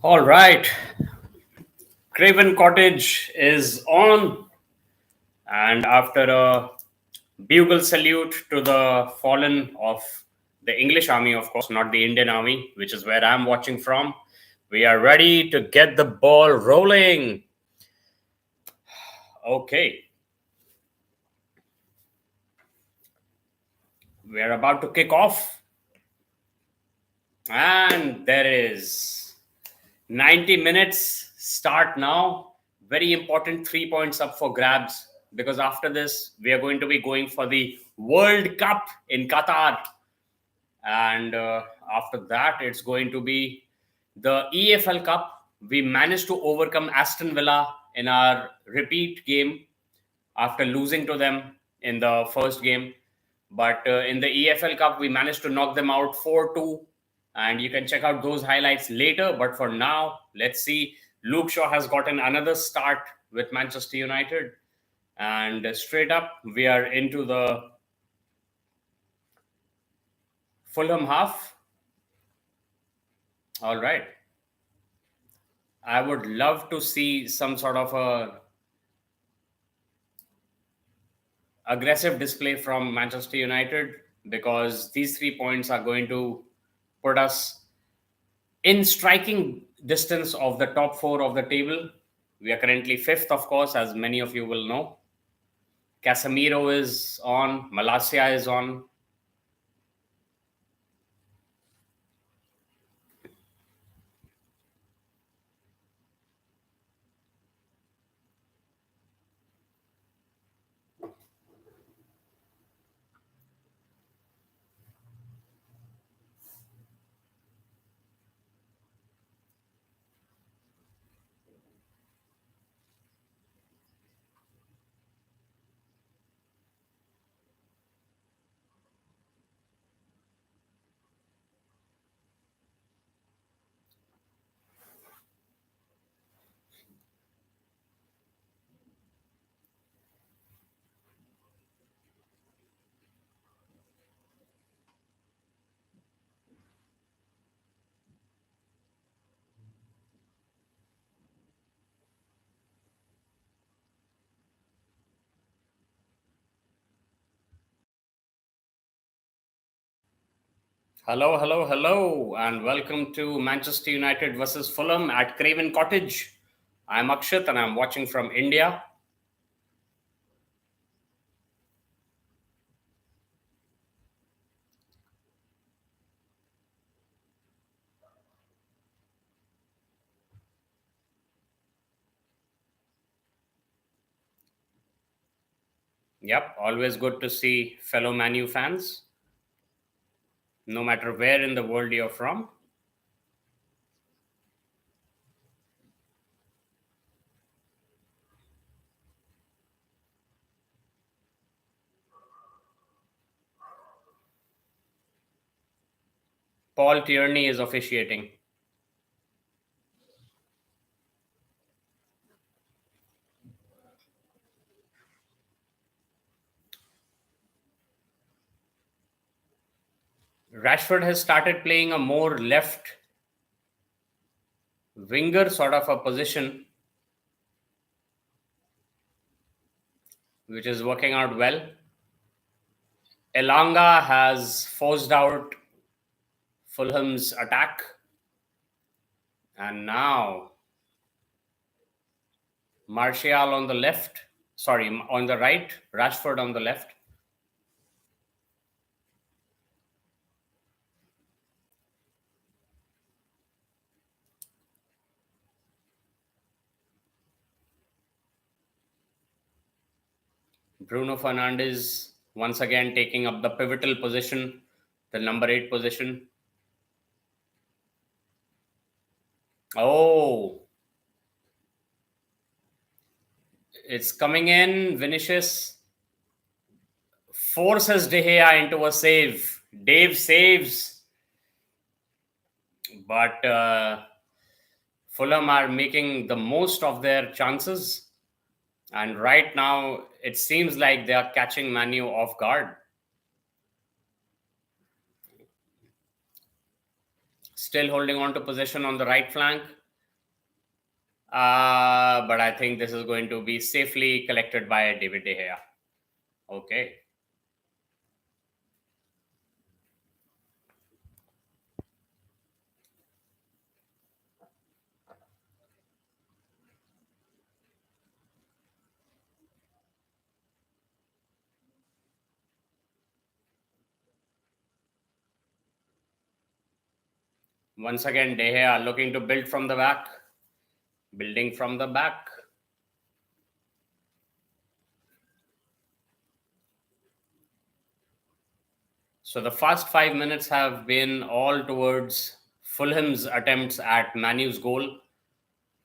All right. Craven Cottage is on. And after a bugle salute to the fallen of the English army, of course, not the Indian army, which is where I'm watching from, we are ready to get the ball rolling. Okay. We are about to kick off. And there is 90 minutes start now. Very important 3 points up for grabs because after this, we are going to be going for the World Cup in Qatar. And after that, it's going to be the EFL Cup. We managed to overcome Aston Villa in our repeat game after losing to them in the first game. But in the EFL Cup, we managed to knock them out 4-2. And you can check out those highlights later. But for now, let's see. Luke Shaw has gotten another start with Manchester United. And straight up, we are into the Fulham half. All right. I would love to see some sort of a aggressive display from Manchester United because these 3 points are going to put us in striking distance of the top four of the table. We are currently fifth, of course, as many of you will know. Casemiro is on, Malacia is on. Hello, hello, hello, and welcome to Manchester United versus Fulham at Craven Cottage. I'm Akshat and I'm watching from India. Yep, always good to see fellow Manu fans, no matter where in the world you're from. Paul Tierney is officiating. Rashford has started playing a more left winger sort of a position, which is working out well. Elanga has forced out Fulham's attack. And now Martial on the left, sorry, on the right, Rashford on the left. Bruno Fernandes once again taking up the pivotal position, the number 8 position. Oh, it's coming in. Vinicius forces De Gea into a save. Dave saves, but Fulham are making the most of their chances. And right now, it seems like they are catching Manu off guard. Still holding on to possession on the right flank. But I think this is going to be safely collected by David De Gea. Okay. Once again, De Gea looking to build from the back. Building from the back. So the first 5 minutes have been all towards Fulham's attempts at Manu's goal.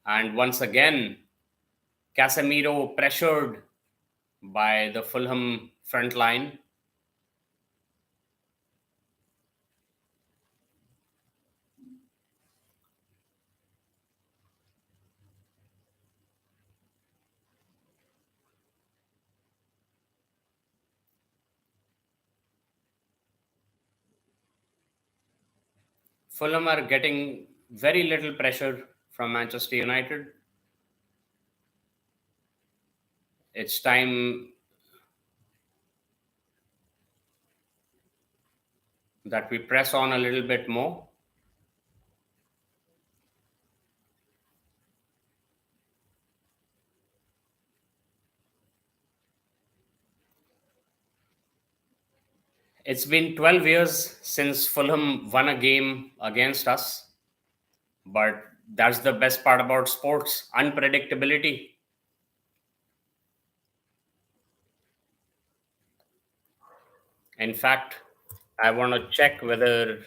And once again, Casemiro pressured by the Fulham front line. Fulham are getting very little pressure from Manchester United. It's time that we press on a little bit more. It's been 12 years since Fulham won a game against us, but that's the best part about sports, unpredictability. In fact, I want to check whether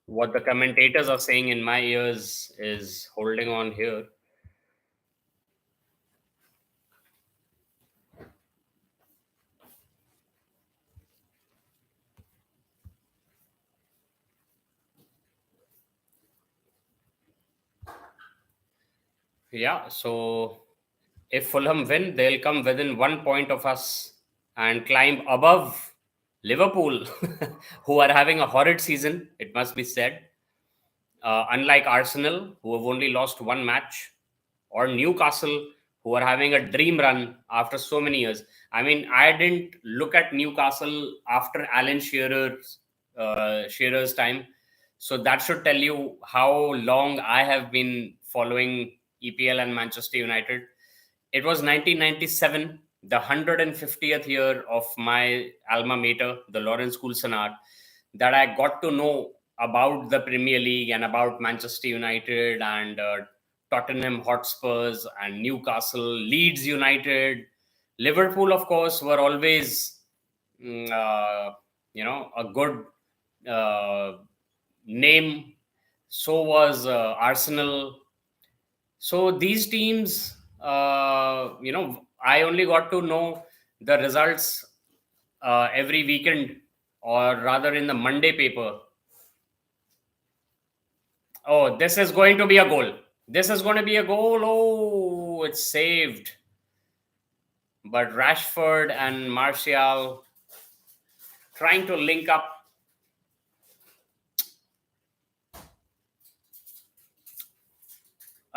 what the commentators are saying in my ears is holding on here. Yeah, so if Fulham win, they'll come within 1 point of us and climb above Liverpool, who are having a horrid season, it must be said. Unlike Arsenal, who have only lost one match, or Newcastle, who are having a dream run after so many years. I mean, I didn't look at Newcastle after Alan Shearer's time, so that should tell you how long I have been following EPL and Manchester United. It was 1997, the 150th year of my alma mater, the Lawrence School Sanat, that I got to know about the Premier League and about Manchester United and Tottenham Hotspurs and Newcastle, Leeds United. Liverpool, of course, were always, a good name. So was Arsenal. So these teams, I only got to know the results every weekend, or rather in the Monday paper. Oh, this is going to be a goal. This is going to be a goal. Oh, it's saved. But Rashford and Martial trying to link up.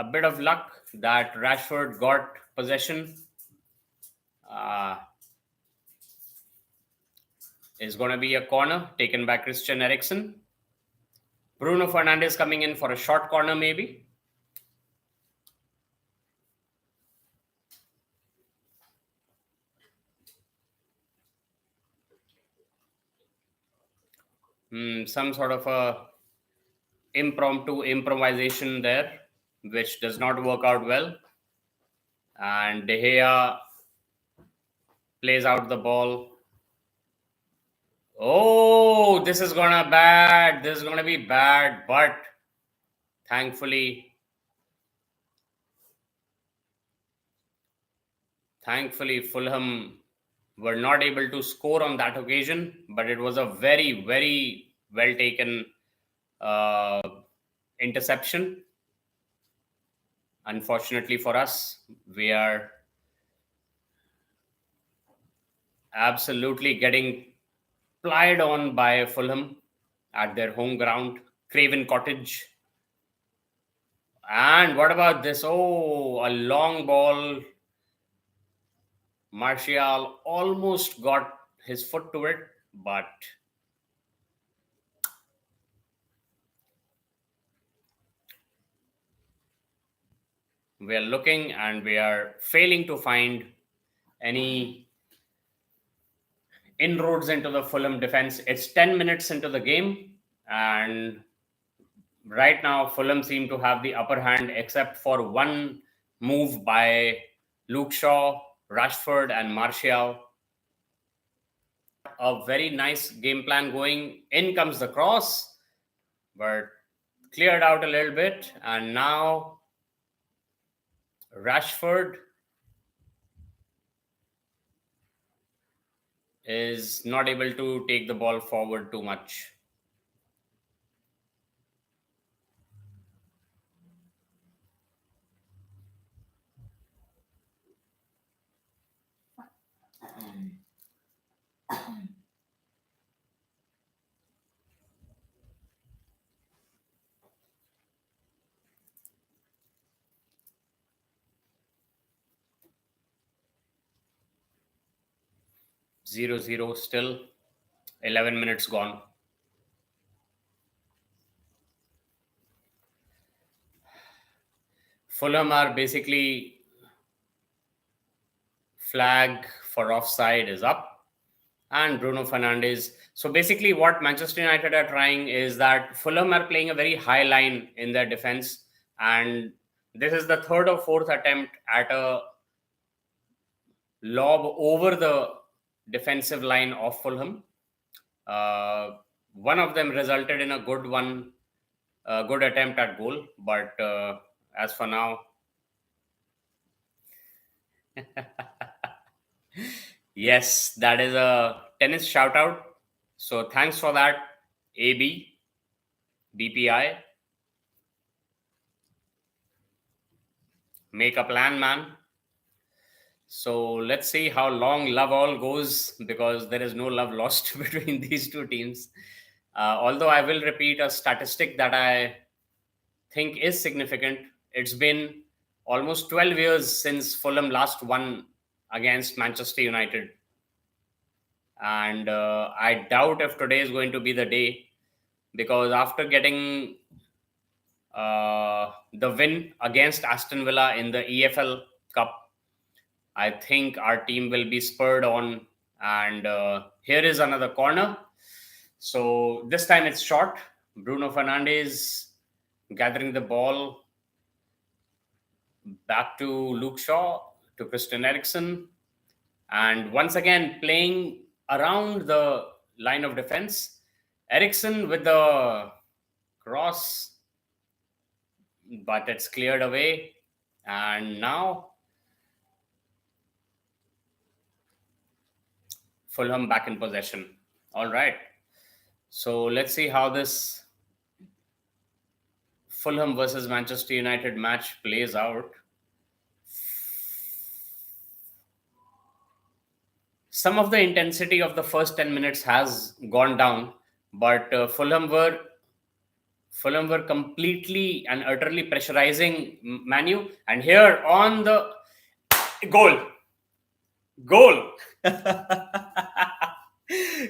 A bit of luck that Rashford got possession. Is going to be a corner taken by Christian Eriksen. Bruno Fernandes coming in for a short corner, maybe. Some sort of a impromptu improvisation there, which does not work out well. And De Gea plays out the ball. Oh, this is gonna bad. This is gonna be bad, but thankfully, Fulham were not able to score on that occasion. But it was a very, very well taken uh, interception. Unfortunately for us, we are absolutely getting plied on by Fulham at their home ground, Craven Cottage. And what about this? Oh, a long ball. Martial almost got his foot to it, but we are looking and we are failing to find any inroads into the Fulham defense. It's 10 minutes into the game, and right now Fulham seem to have the upper hand, except for one move by Luke Shaw, Rashford, and Martial. A very nice game plan going. In comes the cross, but cleared out a little bit, and now Rashford is not able to take the ball forward too much. Zero zero still. 11 minutes gone. Fulham are basically flag for offside is up, and Bruno Fernandes. So basically, what Manchester United are trying is that Fulham are playing a very high line in their defense, and this is the third or fourth attempt at a lob over the defensive line of Fulham. One of them resulted in a good attempt at goal, but as for now, yes, that is a tennis shout out. So thanks for that, AB, BPI. Make a plan, man. So let's see how long love all goes, because there is no love lost between these two teams. Although I will repeat a statistic that I think is significant. It's been almost 12 years since Fulham last won against Manchester United. And I doubt if today is going to be the day, because after getting the win against Aston Villa in the EFL Cup, I think our team will be spurred on. And here is another corner. So this time it's short. Bruno Fernandes gathering the ball back to Luke Shaw, to Christian Eriksen, and once again playing around the line of defense. Eriksen with the cross, but it's cleared away. And now Fulham back in possession. All right. So let's see how this Fulham versus Manchester United match plays out. Some of the intensity of the first 10 minutes has gone down, but Fulham were completely and utterly pressurizing Manu. And here on the goal.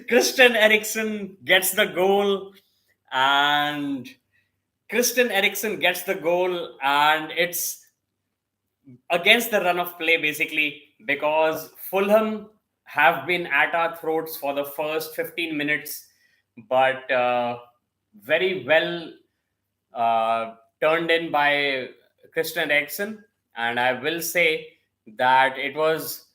Christian Eriksen gets the goal, and it's against the run of play, basically, because Fulham have been at our throats for the first 15 minutes, but very well turned in by Christian Eriksen. And I will say that it was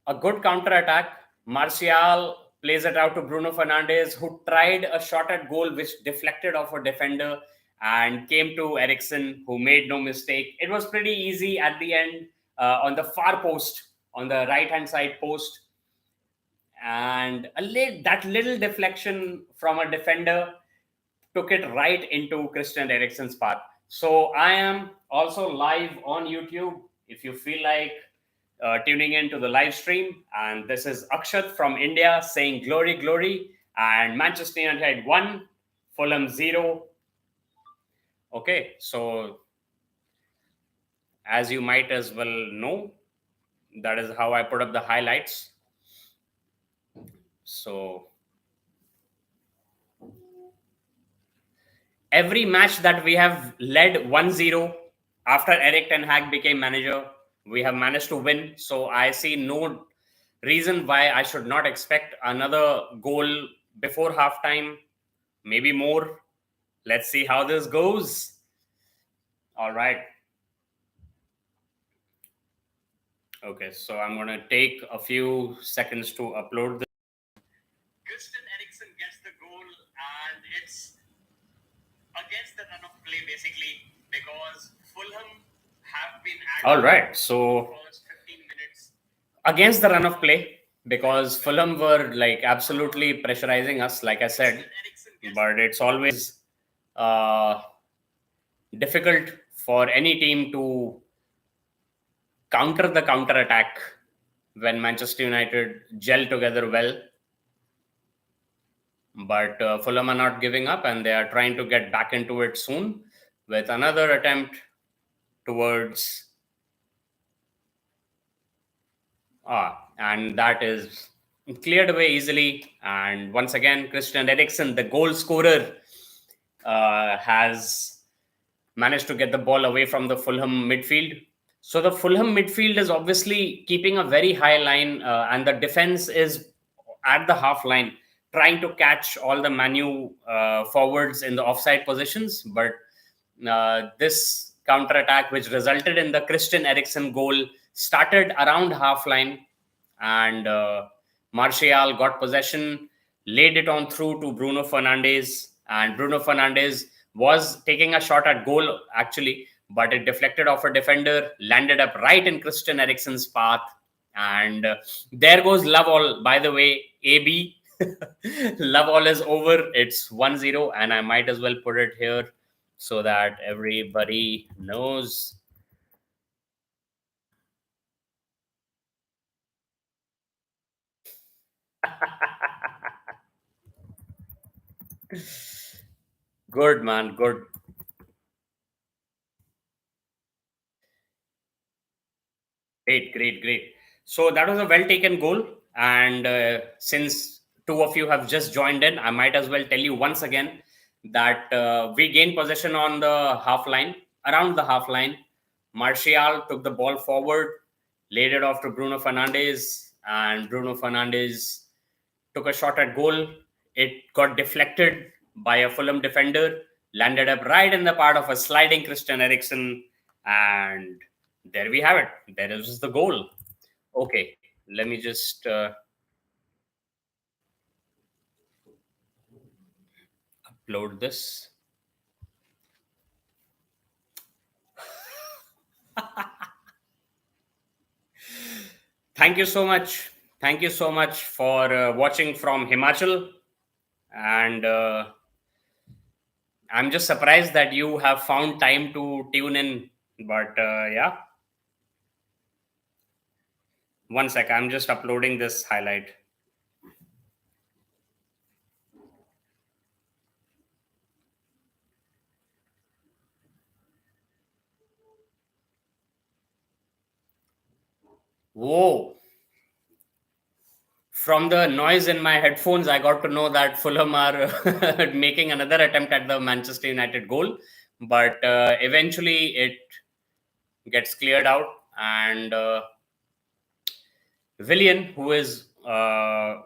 a good counter attack. Martial plays it out to Bruno Fernandes, who tried a shot at goal which deflected off a defender and came to Eriksen, who made no mistake. It was pretty easy at the end, on the far post, on the right hand side post. And that little deflection from a defender took it right into Christian Eriksen's path. So I am also live on YouTube if you feel like tuning in to the live stream. And this is Akshat from India saying glory, glory. And Manchester United 1, Fulham 0. Okay, so as you might as well know, that is how I put up the highlights. So every match that we have led 1-0 after Eric Ten Hag became manager, we have managed to win. So I see no reason why I should not expect another goal before halftime, maybe more. Let's see how this goes. All right. Okay, so I'm going to take a few seconds to upload this. Christian Eriksen gets the goal, and it's against the run of play, basically, because Fulham have been at all right. So first 15 minutes against the run of play, because Fulham were like absolutely pressurizing us, like I said, but it's always uh, difficult for any team to counter the counter attack when Manchester United gel together well. But Fulham are not giving up, and they are trying to get back into it soon with another attempt towards and that is cleared away easily. And once again, Christian Eriksen, the goal scorer, has managed to get the ball away from the Fulham midfield. So the Fulham midfield is obviously keeping a very high line, and the defense is at the half line, trying to catch all the Manu forwards in the offside positions. But this counter attack, which resulted in the Christian Eriksen goal, started around half line, and Martial got possession, laid it on through to Bruno Fernandes, and Bruno Fernandes was taking a shot at goal actually, but it deflected off a defender, landed up right in Christian Eriksen's path, and there goes love all. By the way, AB, love all is over. It's 1-0, and I might as well put it here so that everybody knows. Good, man, good. Great, great, great. So that was a well taken goal. And since two of you have just joined in, I might as well tell you once again that we gained possession on the half line, around the half line. Martial took the ball forward, laid it off to Bruno Fernandes, and Bruno Fernandes took a shot at goal. It got deflected by a Fulham defender, landed up right in the part of a sliding Christian Eriksen, and there we have it. There is the goal. Okay, let me just upload this. Thank you so much. Thank you so much for watching from Himachal. And I'm just surprised that you have found time to tune in. But yeah, one sec. I'm just uploading this highlight. Whoa. From the noise in my headphones, I got to know that Fulham are making another attempt at the Manchester United goal. But eventually it gets cleared out. And Willian, who is a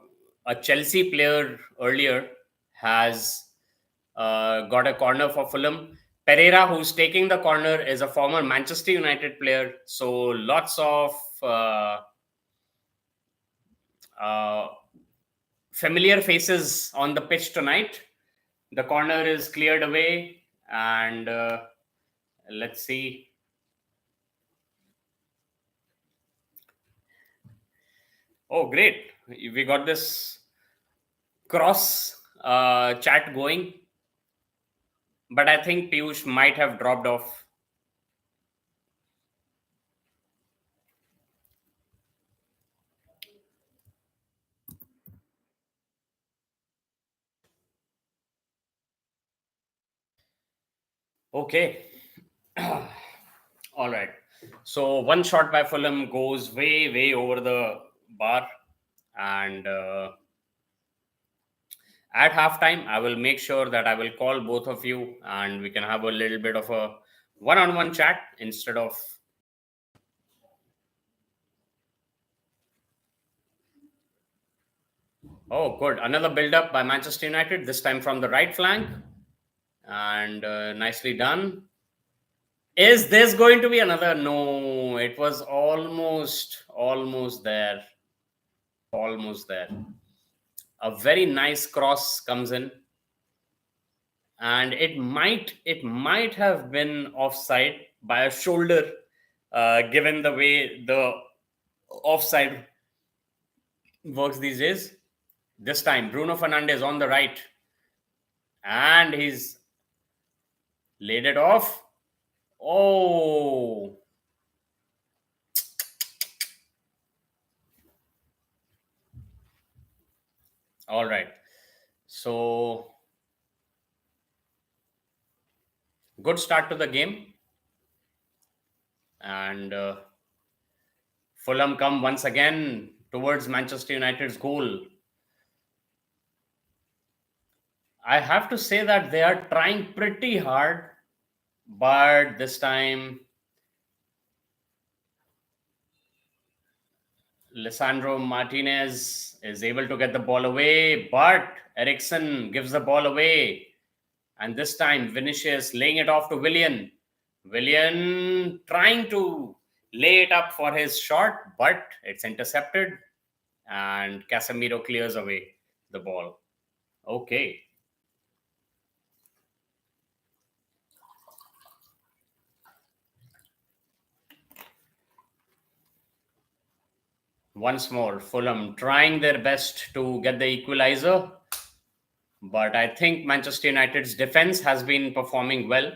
Chelsea player earlier, has got a corner for Fulham. Pereira, who's taking the corner, is a former Manchester United player. So lots of uh, familiar faces on the pitch tonight. The corner is cleared away, and let's see. Oh, great! We got this cross chat going, but I think Piyush might have dropped off. Okay. All right. So one shot by Fulham goes way, way over the bar. And at halftime, I will make sure that I will call both of you and we can have a little bit of a one-on-one chat instead of. Oh, good. Another build-up by Manchester United, this time from the right flank. And nicely done. Is this going to be another? No, it was almost there. Almost there. A very nice cross comes in. And it might have been offside by a shoulder, given the way the offside works these days. This time, Bruno Fernandes on the right, and he's laid it off. Oh, all right. So, good start to the game. And Fulham come once again towards Manchester United's goal. I have to say that they are trying pretty hard, but this time Lisandro Martinez is able to get the ball away, but Eriksen gives the ball away. And this time, Vinicius laying it off to Willian. Willian trying to lay it up for his shot, but it's intercepted. And Casemiro clears away the ball. Okay. Once more, Fulham trying their best to get the equalizer. But I think Manchester United's defense has been performing well.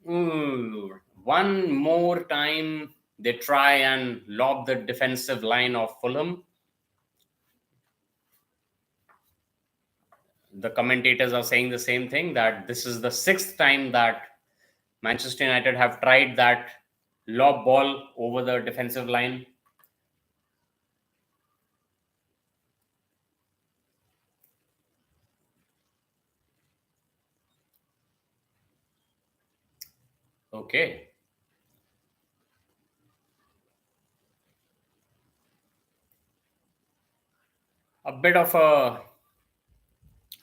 One more time, they try and lob the defensive line of Fulham. The commentators are saying the same thing, that this is the sixth time that Manchester United have tried that lob ball over the defensive line. Okay. A bit of a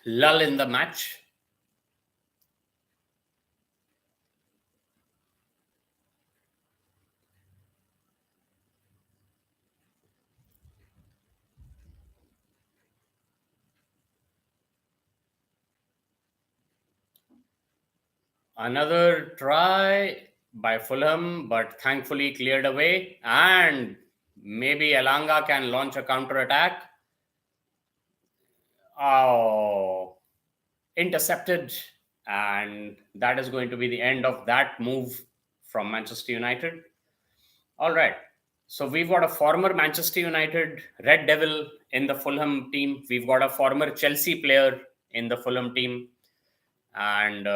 lull in the match. Another try by Fulham, but thankfully cleared away. And maybe Elanga can launch a counter attack. Oh, intercepted. And that is going to be the end of that move from Manchester United. All right. So we've got a former Manchester United Red Devil in the Fulham team. We've got a former Chelsea player in the Fulham team. And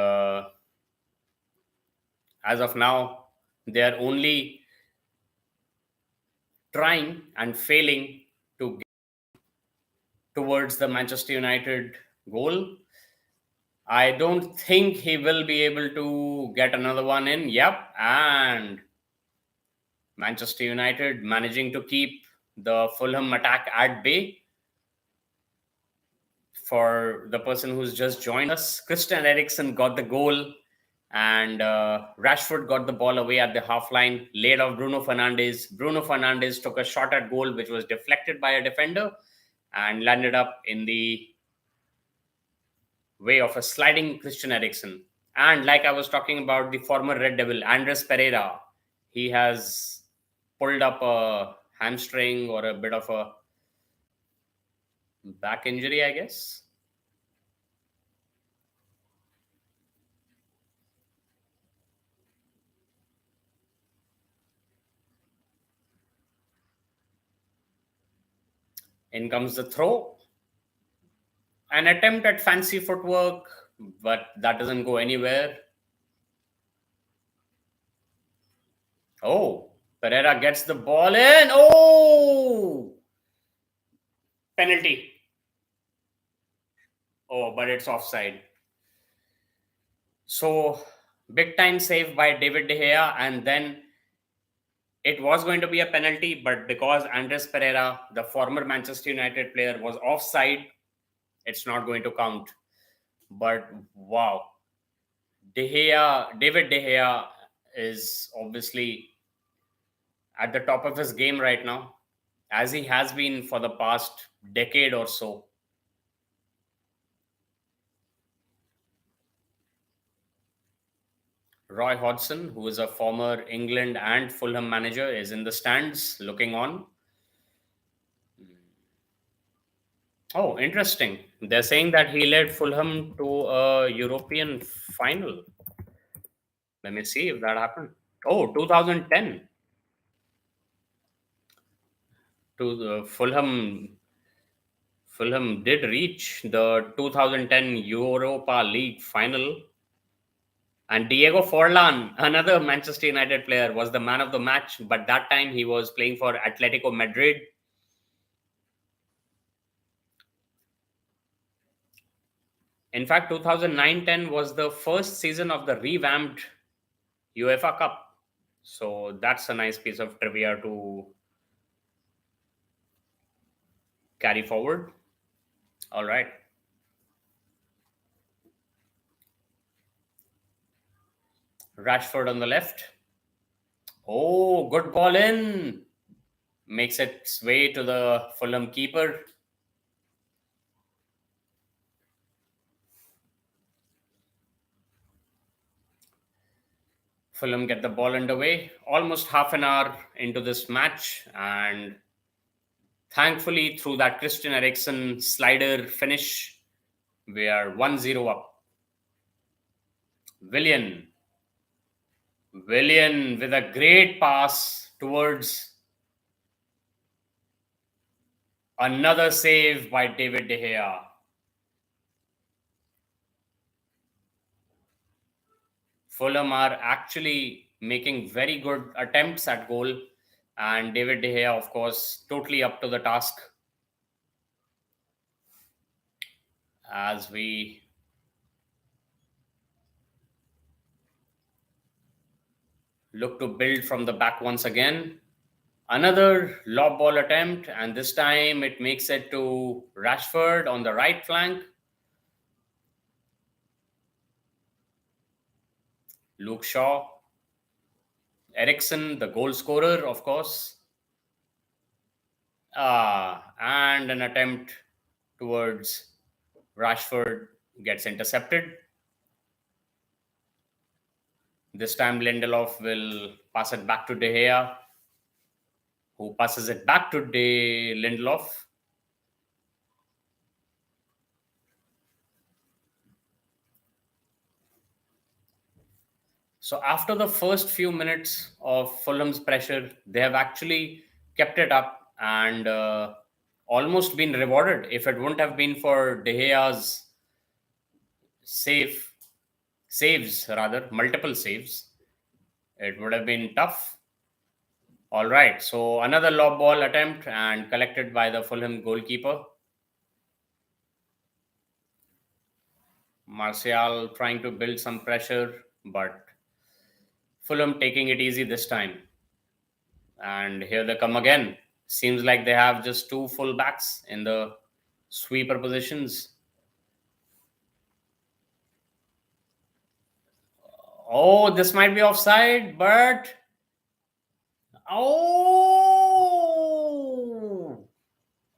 as of now, they are only trying and failing to get towards the Manchester United goal. I don't think he will be able to get another one in. Yep. And Manchester United managing to keep the Fulham attack at bay. For the person who's just joined us, Christian Eriksen got the goal, and Rashford got the ball away at the half line, laid off Bruno Fernandes. Bruno Fernandes took a shot at goal, which was deflected by a defender and landed up in the way of a sliding Christian Eriksen. And like I was talking about the former Red Devil, Andres Pereira, he has pulled up a hamstring or a bit of a back injury, I guess. In comes the throw. An attempt at fancy footwork, but that doesn't go anywhere. Oh, Pereira gets the ball in. Oh, penalty. Oh, but it's offside. So, big time save by David De Gea, and then it was going to be a penalty, but because Andres Pereira, the former Manchester United player, was offside, it's not going to count. But wow, David De Gea is obviously at the top of his game right now, as he has been for the past decade or so. Roy Hodgson, who is a former England and Fulham manager, is in the stands looking on. Oh, interesting. They're saying that he led Fulham to a European final. Let me see if that happened. Oh, 2010 to the Fulham. Fulham did reach the 2010 Europa League final, and Diego Forlan, another Manchester United player, was the man of the match. But that time he was playing for Atletico Madrid. In fact, 2009-10 was the first season of the revamped UEFA Cup. So that's a nice piece of trivia to carry forward. All right. Rashford on the left. Oh, good ball in. Makes its way to the Fulham keeper. Fulham get the ball underway. Almost half an hour into this match. And thankfully, through that Christian Eriksen slider finish, we are 1-0 up. Willian. Willian with a great pass towards another save by David De Gea. Fulham are actually making very good attempts at goal, and David De Gea, of course, totally up to the task. As we look to build from the back once again. Another lob ball attempt, and this time it makes it to Rashford on the right flank. Luke Shaw. Eriksen, the goal scorer, of course. And an attempt towards Rashford gets intercepted. This time Lindelof will pass it back to De Gea, who passes it back to Lindelof. So after the first few minutes of Fulham's pressure, they have actually kept it up and almost been rewarded. If it wouldn't have been for De Gea's multiple saves, it would have been tough. All right, so another lob ball attempt and collected by the Fulham goalkeeper. Martial trying to build some pressure, but Fulham taking it easy this time. And here they come again. Seems like they have just two full backs in the sweeper positions. Oh, this might be offside, but oh,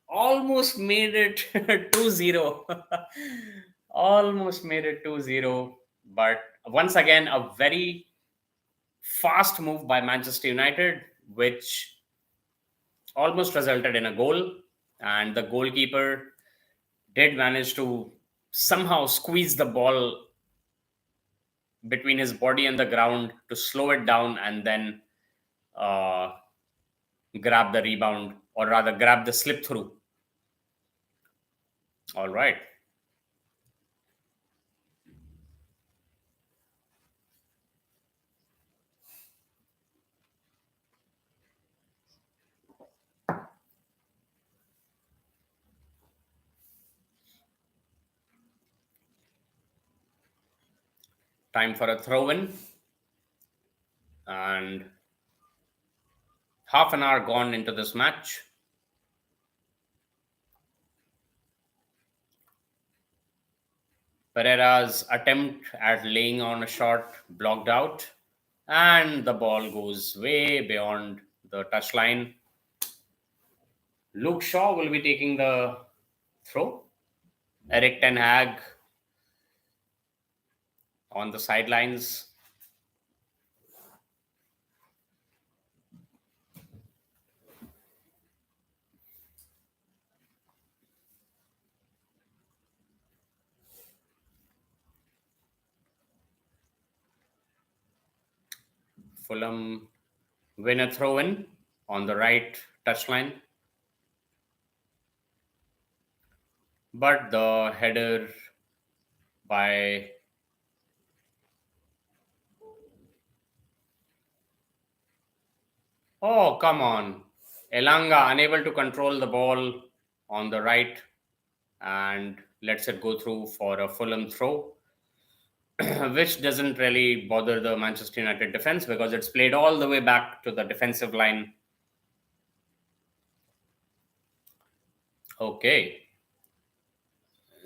almost made it 2-0. Almost made it 2-0. But once again, a very fast move by Manchester United, which almost resulted in a goal. And the goalkeeper did manage to somehow squeeze the ball between his body and the ground to slow it down and then uh, grab the rebound, or rather grab the slip through. All right. Time for a throw-in. And half an hour gone into this match. Pereira's attempt at laying on a shot blocked out, and the ball goes way beyond the touchline. Luke Shaw will be taking the throw. Eric Ten Hag on the sidelines. Fulham win a throw-in on the right touchline. But the header by oh, come on. Elanga unable to control the ball on the right and lets it go through for a Fulham throw, which doesn't really bother the Manchester United defense because it's played all the way back to the defensive line. Okay.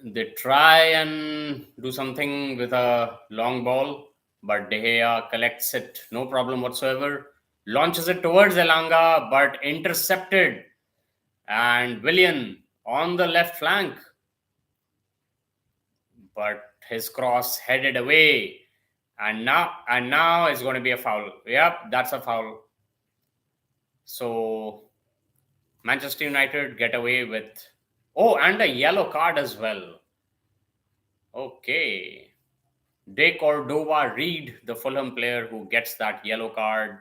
They try and do something with a long ball, but De Gea collects it, no problem whatsoever. Launches it towards Elanga, but intercepted. And Willian on the left flank. But his cross headed away. And now it's going to be a foul. Yep, that's a foul. So Manchester United get away with and a yellow card as well. Okay. De Cordova Reed, the Fulham player who gets that yellow card.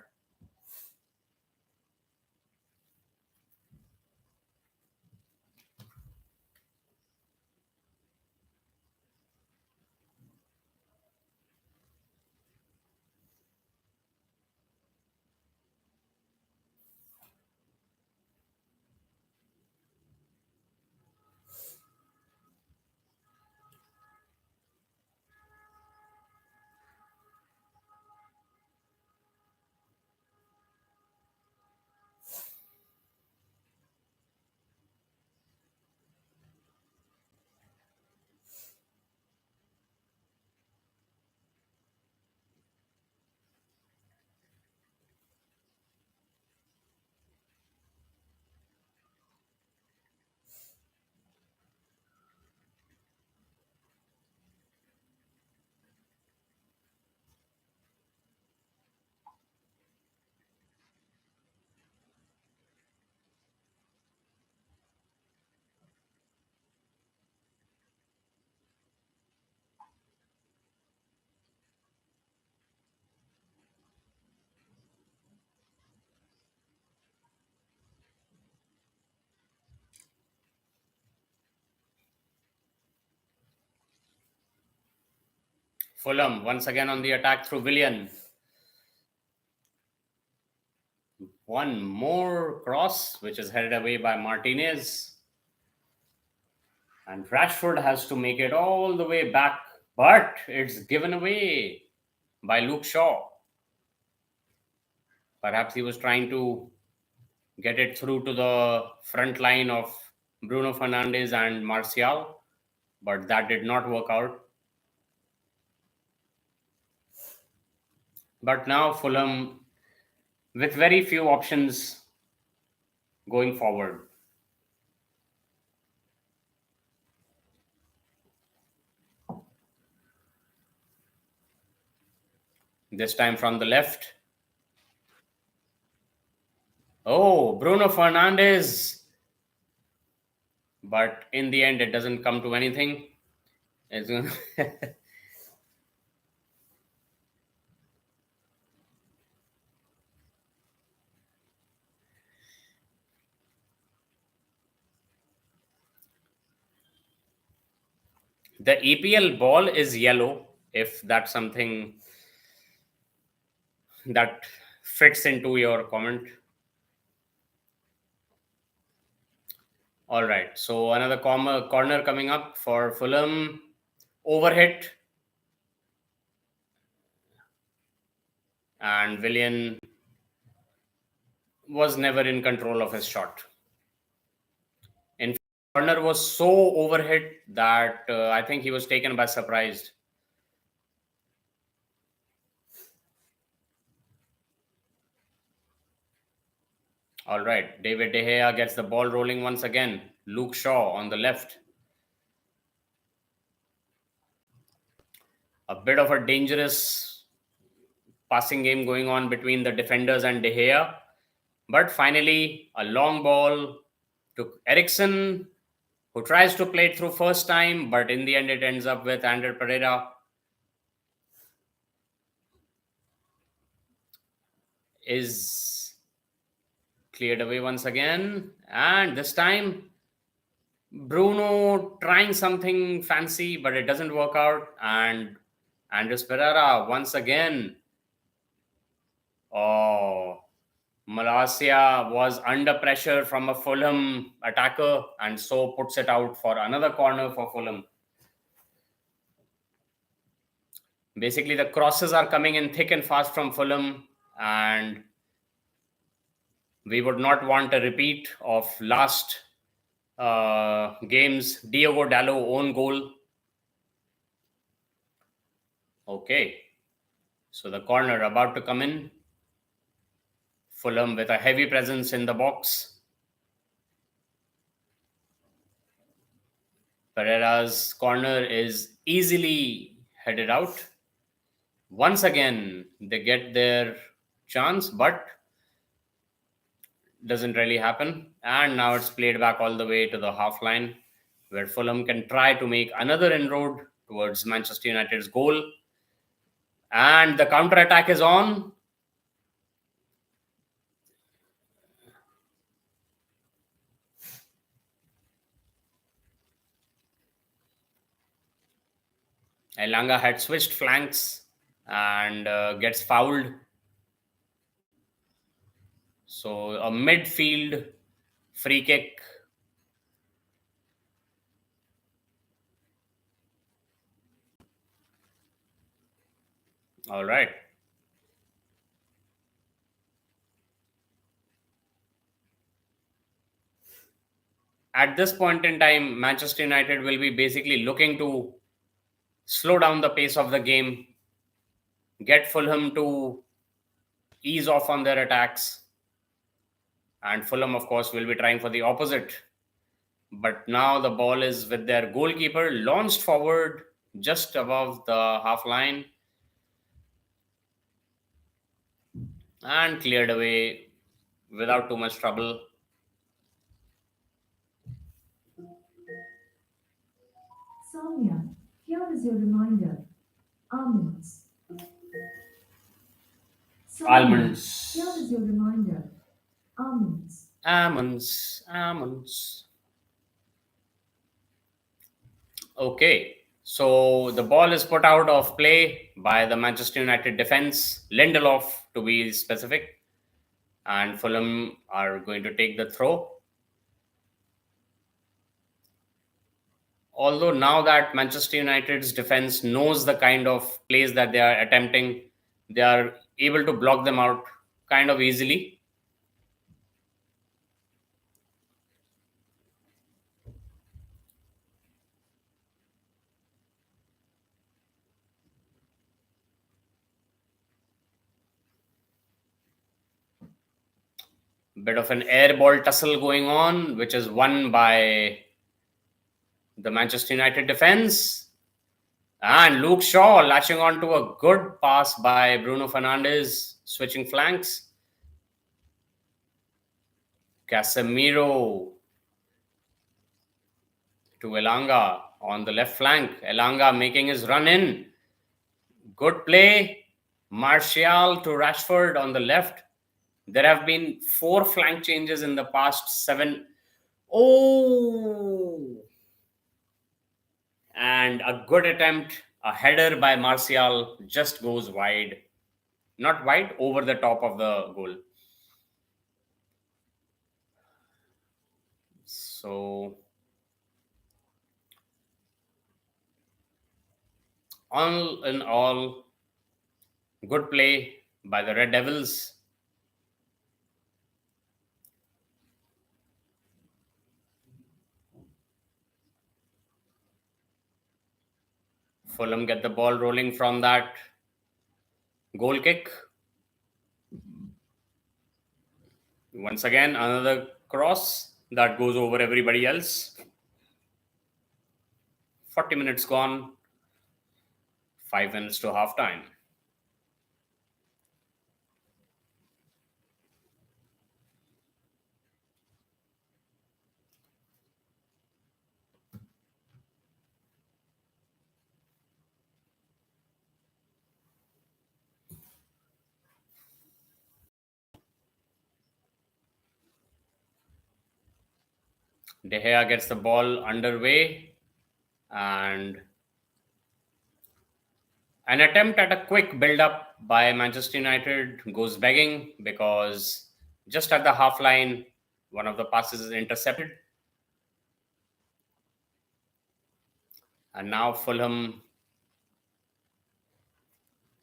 Fulham once again on the attack through Willian. One more cross, which is headed away by Martinez. And Rashford has to make it all the way back, but it's given away by Luke Shaw. Perhaps he was trying to get it through to the front line of Bruno Fernandes and Martial, but that did not work out. But now Fulham with very few options going forward. This time from the left. Oh, Bruno Fernandes. But in the end, it doesn't come to anything. It's gonna The EPL ball is yellow, if that's something that fits into your comment. All right, so another corner coming up for Fulham. Overhit. and Willian was never in control of his shot. In fact, corner was so overhit that I think he was taken by surprise. All right, David De Gea gets the ball rolling once again. Luke Shaw on the left. A bit of a dangerous passing game going on between the defenders and De Gea. But finally, a long ball to Ericsson, who tries to play it through first time, but in the end it ends up with Ander Pereira. Is cleared away once again. And this time, Bruno trying something fancy, but it doesn't work out. And Andres Pereira once again. Oh, Malaysia was under pressure from a Fulham attacker and so puts it out for another corner for Fulham. Basically, the crosses are coming in thick and fast from Fulham, and we would not want a repeat of last game's Diogo Dalot own goal. Okay, so the corner about to come in. Fulham with a heavy presence in the box. Pereira's corner is easily headed out. Once again, they get their chance, but doesn't really happen. And now it's played back all the way to the half line, where Fulham can try to make another inroad towards Manchester United's goal. And the counter-attack is on. Elanga had switched flanks and gets fouled. So a midfield free kick. All right. At this point in time, Manchester United will be basically looking to slow down the pace of the game, get Fulham to ease off on their attacks. And Fulham, of course, will be trying for the opposite. But now the ball is with their goalkeeper, launched forward just above the half line and cleared away without too much trouble. Sonia, here is your reminder. Almonds. Sonia, Almonds. Here is your reminder. Almonds. Almonds. Okay, so the ball is put out of play by the Manchester United defense, Lindelof to be specific, and Fulham are going to take the throw. Although now that Manchester United's defense knows the kind of plays that they are attempting, they are able to block them out kind of easily. Bit of an air ball tussle going on, which is won by the Manchester United defense. And Luke Shaw latching on to a good pass by Bruno Fernandes, switching flanks. Casemiro to Elanga on the left flank. Elanga making his run in. Good play. Martial to Rashford on the left. There have been 4 flank changes in the past 7. Oh! And a good attempt. A header by Martial just goes wide. Not wide, over the top of the goal. So, all in all, good play by the Red Devils. Fulham get the ball rolling from that goal kick. Once again, another cross that goes over everybody else. 40 minutes gone. 5 minutes to half time. De Gea gets the ball underway, and an attempt at a quick build-up by Manchester United goes begging because just at the half line, one of the passes is intercepted. And now Fulham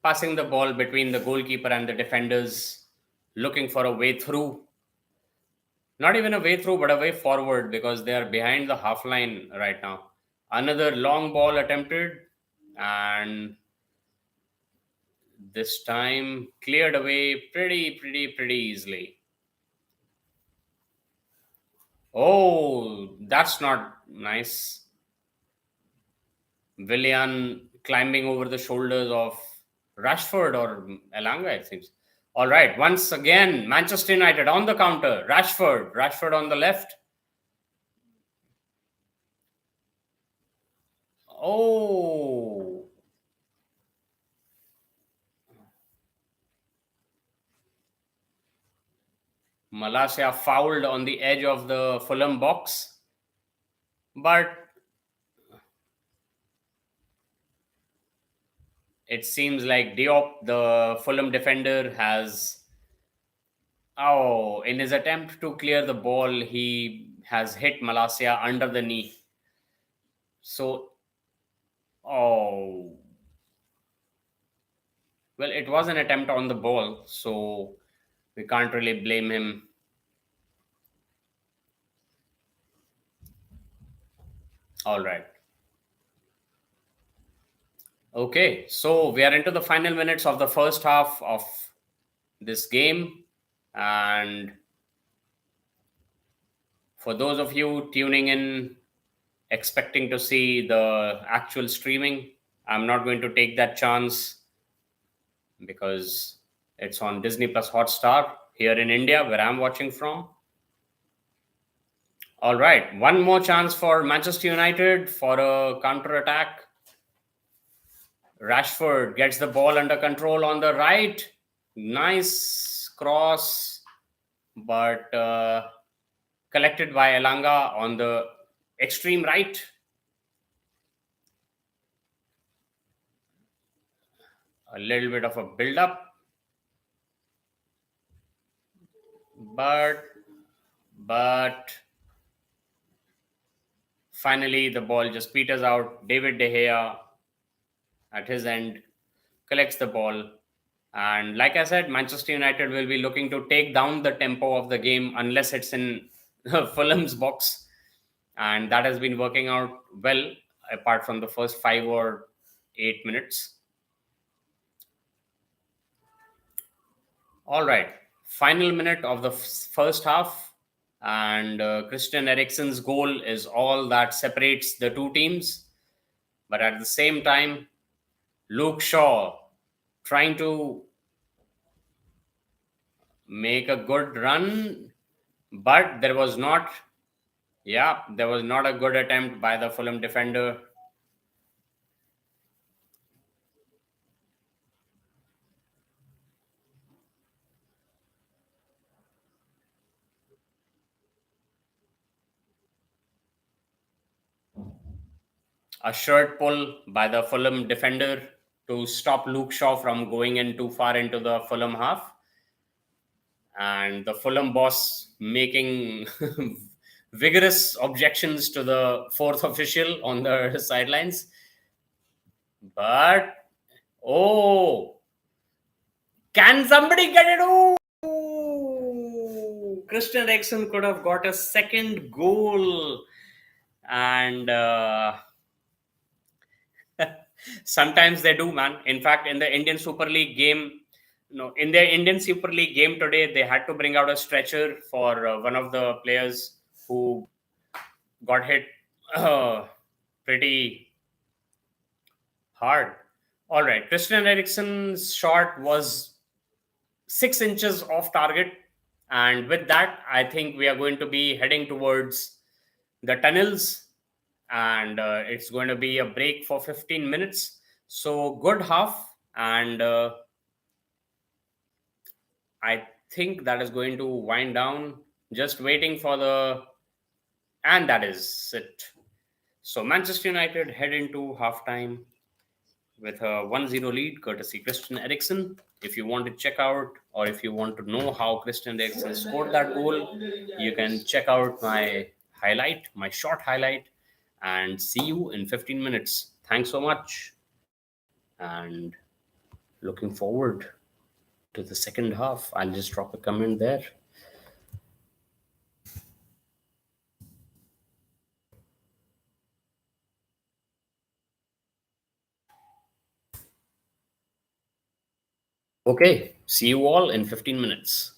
passing the ball between the goalkeeper and the defenders, looking for a way through. Not even a way through, but a way forward because they are behind the half line right now. Another long ball attempted, and this time cleared away pretty easily. Oh, that's not nice. Willian climbing over the shoulders of Rashford or Elanga, I think. All right, once again, Manchester United on the counter. Rashford on the left. Oh. Malacia fouled on the edge of the Fulham box. But it seems like Diop, the Fulham defender, has... Oh, in his attempt to clear the ball, he has hit Malacia under the knee. So, oh. Well, it was an attempt on the ball, so we can't really blame him. All right. Okay, so we are into the final minutes of the first half of this game. And for those of you tuning in, expecting to see the actual streaming, I'm not going to take that chance because it's on Disney Plus Hotstar here in India, where I'm watching from. All right, one more chance for Manchester United for a counter-attack. Rashford gets the ball under control on the right. Nice cross, but collected by Elanga on the extreme right. A little bit of a build-up. But finally the ball just peters out. David De Gea at his end collects the ball. And like I said, Manchester United will be looking to take down the tempo of the game unless it's in Fulham's box. And that has been working out well, apart from the first 5 or 8 minutes. All right. Final minute of the first half. And Christian Eriksen's goal is all that separates the two teams. But at the same time, Luke Shaw trying to make a good run, but there was not a good attempt by the Fulham defender. A shirt pull by the Fulham defender to stop Luke Shaw from going in too far into the Fulham half. And the Fulham boss making vigorous objections to the fourth official on the sidelines. But, can somebody get it? Ooh! Christian Eriksen could have got a second goal. And sometimes they do, man. In fact, in the Indian Super League game, in their Indian Super League game today, they had to bring out a stretcher for one of the players who got hit pretty hard. All right, Christian Eriksen's shot was 6 inches off target, and with that, I think we are going to be heading towards the tunnels, and it's going to be a break for 15 minutes. So good half, and I think that is going to wind down. Just waiting for and that is it. So Manchester United head into halftime with a 1-0 lead, courtesy Christian Eriksen. If you want to check out, or if you want to know how Christian Eriksen scored that goal, you can check out my short highlight, and see you in 15 minutes. Thanks so much, and looking forward to the second half. I'll just drop a comment there. Okay, see you all in 15 minutes.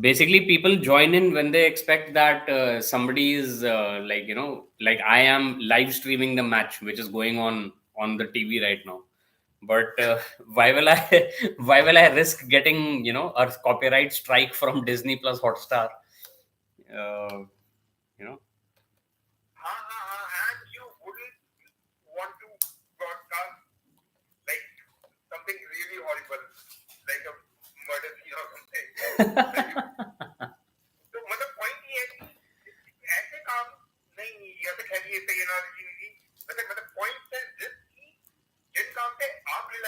basically people join in when they expect that somebody is like I am live streaming the match which is going on the TV right now. But why will I why will I risk getting a copyright strike from Disney Plus Hotstar? uh, you know And you wouldn't want to broadcast like something really horrible, like a murder scene or something. तो मतलब point ये है कि ऐसे काम नहीं, या फिर खैर ये सही analogy नहीं थी, मतलब point है जिस की जिन काम पे आप भी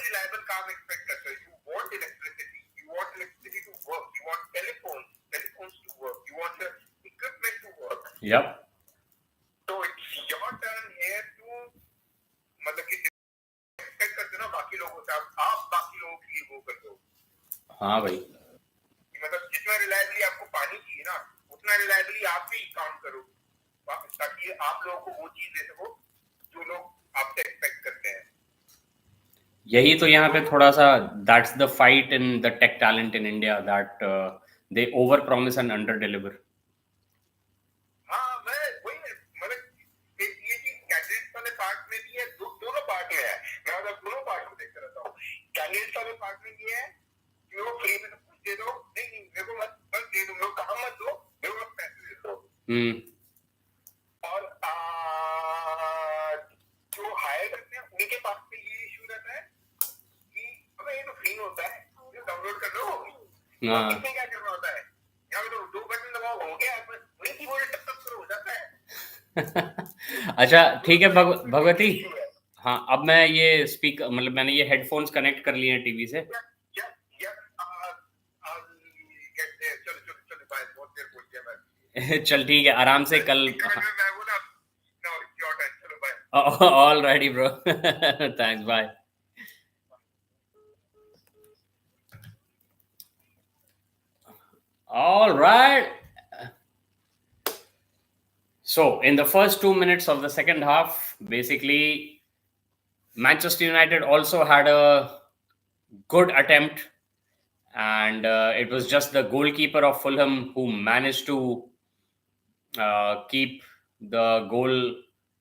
reliable काम expect करते हो. You want electricity to work, you want telephones to work, you want the equipment to work. yep. So it's your turn here to मतलब कि expect करते हो ना बाकी लोगों से, आप बाकी लोगों के लिए वो कर दो. हाँ भाई, मतलब जितना रिलायबली आपको पानी चाहिए ना, उतना रिलायबली आप भी काम करो ताकि आप लोगों को वो चीज दे सको जो लोग आपसे एक्सपेक्ट करते हैं. यही तो यहाँ पे थोड़ा सा that's the fight in the tech talent in India, that they over promise and under deliver. हाँ, मैं वही मतलब ये चीज कैंडिडेट्स वाले पार्ट में भी है, दोनों पार्ट में है. मैं मतलब दोनों पार्ट को देखता रहता हूँ. कैंडिडेट्स वाले पार्ट में ये है कि वो फ्री में सब कुछ दे दो, नहीं मेरे को मत दे दो, मेरे को काम मत दो, मेरे को पैसे दे दो. और जो हायर करते हैं उनके पास में ये इशू रहता है कि अबे ये तो फ्री होता है, ये डाउनलोड कर लो. इसमें क्या करना होता है, यहाँ पे तो 2 बटन दबाओ हो गया, बस वही कीबोर्ड टप टप करो हो जाता है. अच्छा ठीक है भगवती. हाँ, अब मैं ये स्पीकर मतलब मैंने ये हेडफोन्स कनेक्ट कर लिए हैं टीवी से. चल ठीक है, आराम से कल. All righty bro, thanks, bye. All right. So, in the first 2 minutes of the second half, basically, Manchester United also had a good attempt, and it was just the goalkeeper of Fulham who managed to keep the goal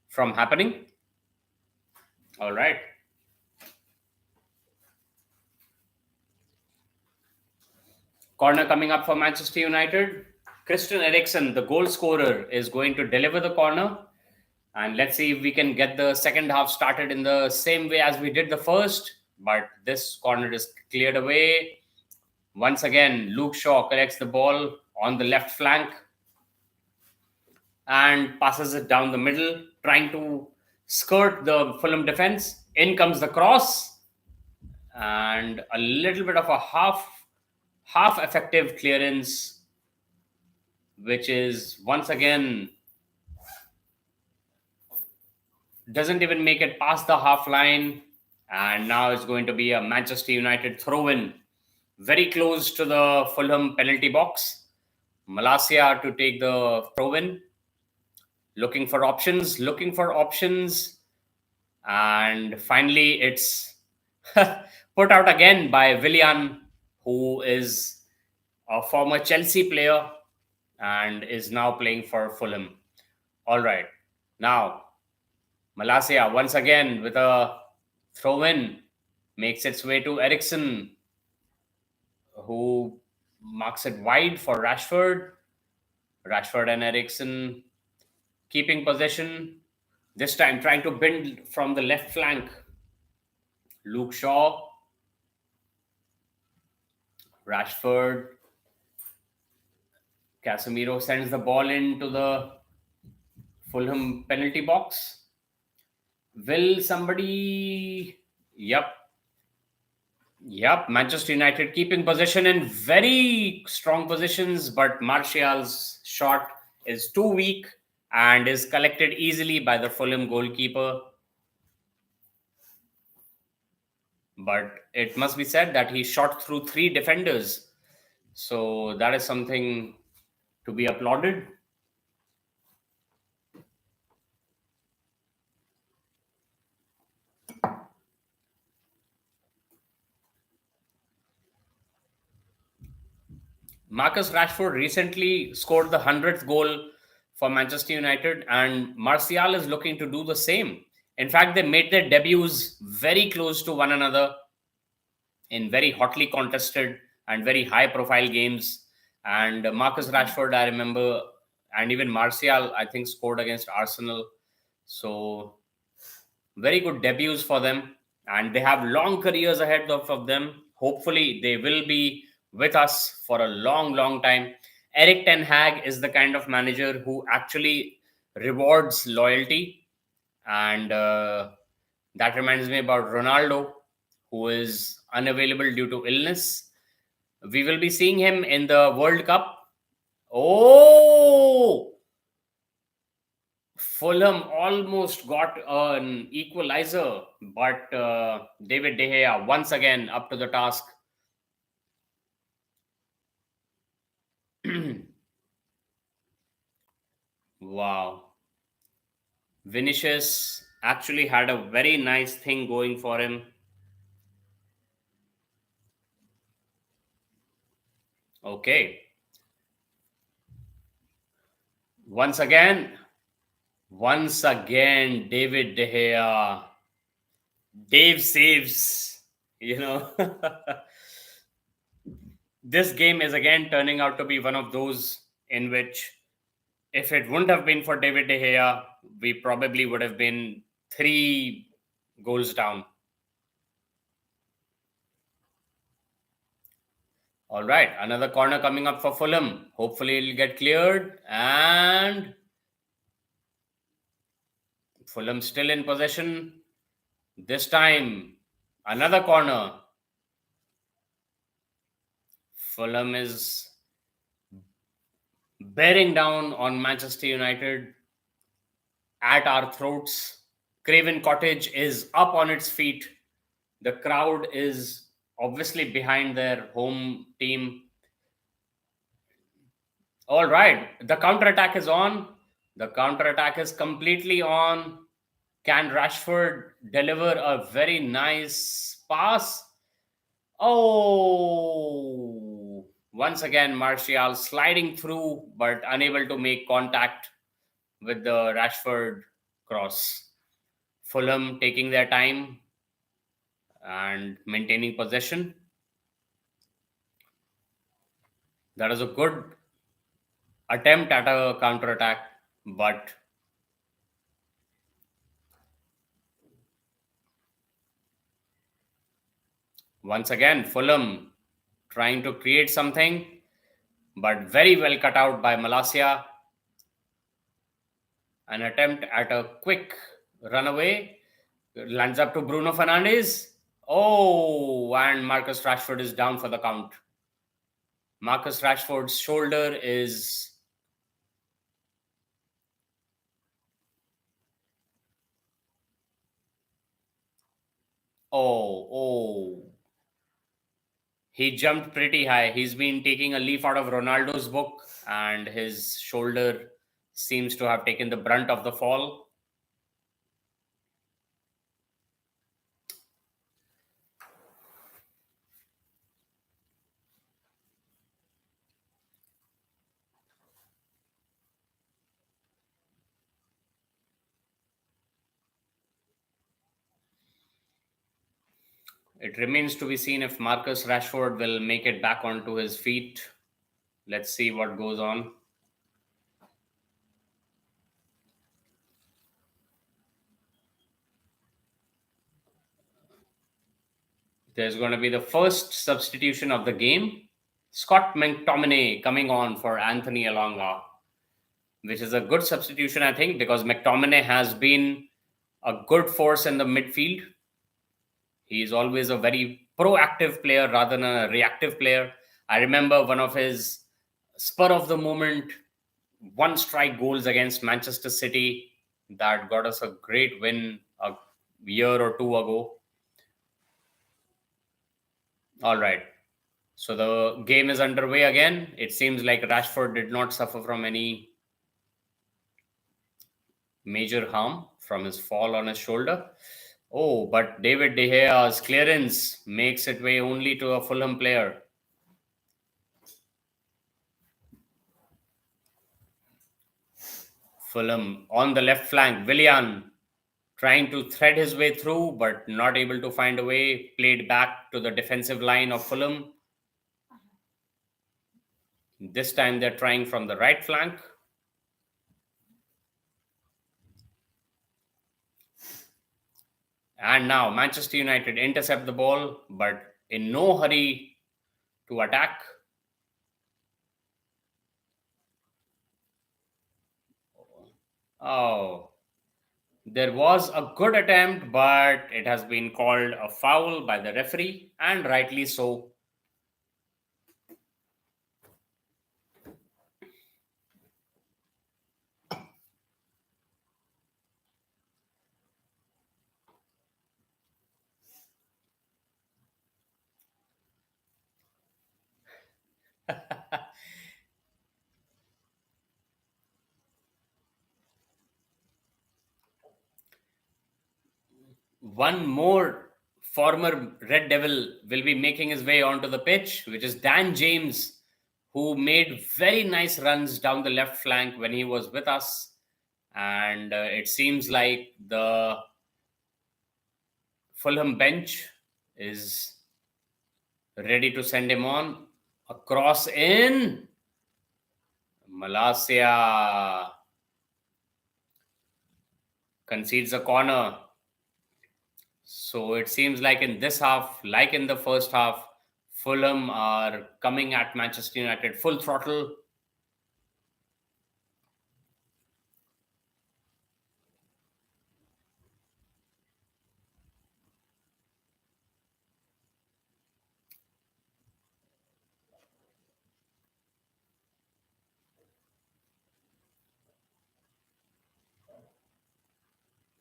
from happening. All right. Corner coming up for Manchester United. Christian Eriksen, the goal scorer, is going to deliver the corner. And let's see if we can get the second half started in the same way as we did the first. But this corner is cleared away. Once again, Luke Shaw collects the ball on the left flank and passes it down the middle, trying to skirt the Fulham defense. In comes the cross. And a little bit of a half effective clearance, which is once again doesn't even make it past the half line. And now it's going to be a Manchester United throw-in very close to the Fulham penalty box. Malacia to take the throw-in, looking for options, and finally it's put out again by Willian, who is a former Chelsea player and is now playing for Fulham. All right. Now, Malacia once again with a throw-in makes its way to Eriksen, who marks it wide for Rashford. Rashford and Eriksen keeping possession. This time trying to bend from the left flank. Luke Shaw. Rashford. Casemiro sends the ball into the Fulham penalty box. Will somebody... Yep, Manchester United keeping possession in very strong positions, but Martial's shot is too weak and is collected easily by the Fulham goalkeeper. But it must be said that he shot through 3 defenders. So that is something to be applauded. Marcus Rashford recently scored the 100th goal for Manchester United, and Martial is looking to do the same. In fact, they made their debuts very close to one another in very hotly contested and very high profile games. And Marcus Rashford, I remember, and even Martial, I think, scored against Arsenal. So, very good debuts for them. And they have long careers ahead of them. Hopefully, they will be with us for a long, long time. Eric Ten Hag is the kind of manager who actually rewards loyalty. And that reminds me about Ronaldo, who is unavailable due to illness. We will be seeing him in the World Cup. Oh, Fulham almost got an equalizer, but David De Gea once again up to the task. Wow. Vinicius actually had a very nice thing going for him. Okay. Once again, David De Gea. Dave saves, you know. This game is again turning out to be one of those in which, if it wouldn't have been for David De Gea, we probably would have been 3 goals down. All right, another corner coming up for Fulham. Hopefully, it'll get cleared. And Fulham still in possession. This time, another corner. Fulham is bearing down on Manchester United at our throats. Craven Cottage is up on its feet. The crowd is obviously behind their home team. All right, the counter-attack is on. The counter-attack is completely on. Can Rashford deliver a very nice pass? Oh, once again, Martial sliding through but unable to make contact with the Rashford cross. Fulham taking their time and maintaining possession. That is a good attempt at a counter attack, but once again, Fulham trying to create something, but very well cut out by Malacia. An attempt at a quick runaway lands up to Bruno Fernandes. Oh, and Marcus Rashford is down for the count. Marcus Rashford's shoulder is oh. He jumped pretty high. He's been taking a leaf out of Ronaldo's book, and his shoulder seems to have taken the brunt of the fall. It remains to be seen if Marcus Rashford will make it back onto his feet. Let's see what goes on. There's going to be the first substitution of the game. Scott McTominay coming on for Anthony Elanga, which is a good substitution, I think, because McTominay has been a good force in the midfield. He is always a very proactive player rather than a reactive player. I remember one of his spur of the moment, one strike goals against Manchester City that got us a great win a year or two ago. All right. So the game is underway again. It seems like Rashford did not suffer from any major harm from his fall on his shoulder. Oh, but David De Gea's clearance makes it way only to a Fulham player. Fulham on the left flank. Willian trying to thread his way through, but not able to find a way. Played back to the defensive line of Fulham. This time they're trying from the right flank. And now Manchester United intercept the ball, but in no hurry to attack. Oh, there was a good attempt, but it has been called a foul by the referee, and rightly so. One more former Red Devil will be making his way onto the pitch, which is Dan James, who made very nice runs down the left flank when he was with us. And it seems like the Fulham bench is ready to send him on. A cross in. Malasia concedes a corner. So it seems like in this half, like in the first half, Fulham are coming at Manchester United full throttle.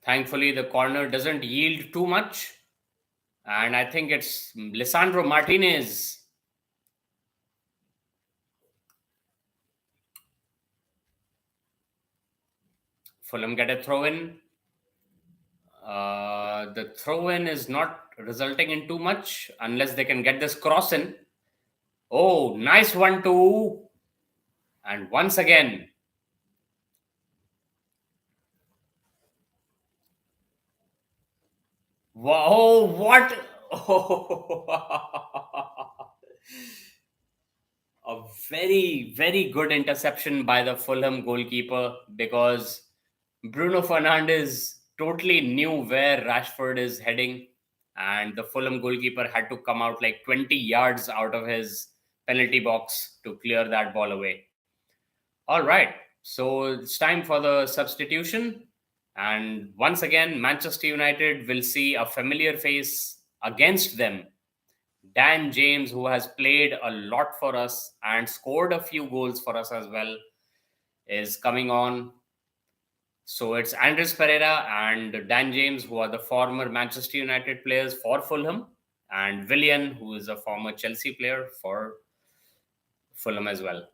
Thankfully, the corner doesn't yield too much. And I think it's Lisandro Martinez. Fulham get a throw in. The throw in is not resulting in too much unless they can get this cross in. Oh, nice 1-2. And once again, wow, what? A very, very good interception by the Fulham goalkeeper, because Bruno Fernandes totally knew where Rashford is heading, and the Fulham goalkeeper had to come out like 20 yards out of his penalty box to clear that ball away. All right, so it's time for the substitution. And once again, Manchester United will see a familiar face against them. Dan James, who has played a lot for us and scored a few goals for us as well, is coming on. So it's Andres Pereira and Dan James, who are the former Manchester United players for Fulham, and Willian, who is a former Chelsea player for Fulham as well.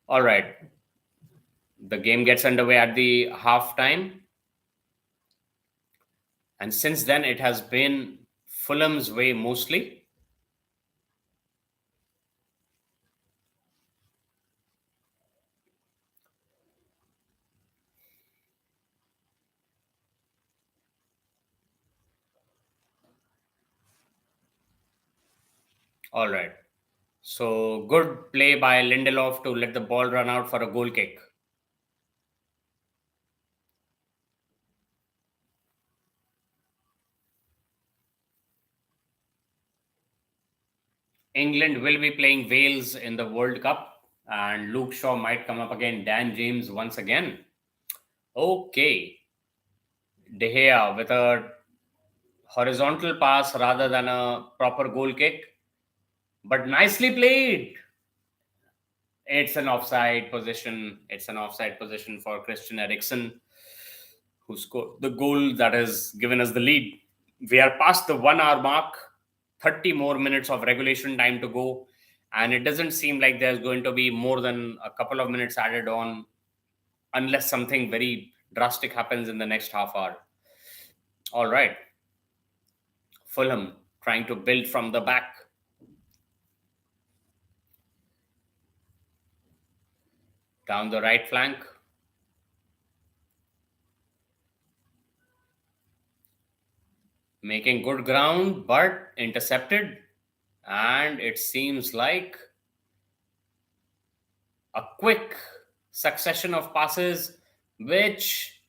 All right. The game gets underway at the half time. And since then, it has been Fulham's way mostly. All right. So good play by Lindelof to let the ball run out for a goal kick. England will be playing Wales in the World Cup, and Luke Shaw might come up again. Dan James once again. Okay. De Gea with a horizontal pass rather than a proper goal kick, but nicely played. It's an offside position. It's an offside position for Christian Eriksen, who scored the goal that has given us the lead. We are past the 1 hour mark, 30 more minutes of regulation time to go. And it doesn't seem like there's going to be more than a couple of minutes added on, unless something very drastic happens in the next half hour. All right. Fulham trying to build from the back. Down the right flank. making good ground but intercepted, and it seems like a quick succession of passes which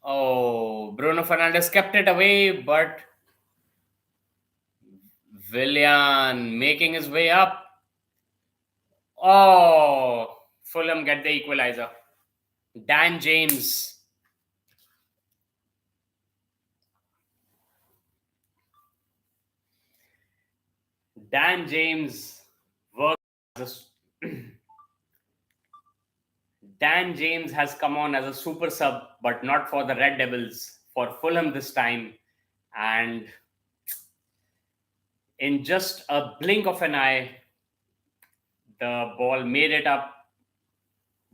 Bruno Fernandes kept it away, but Willian making his way up. Fulham get the equalizer. Dan James. Dan James works as Dan James has come on as a super sub, but not for the Red Devils, for Fulham this time. And in just a blink of an eye, the ball made it up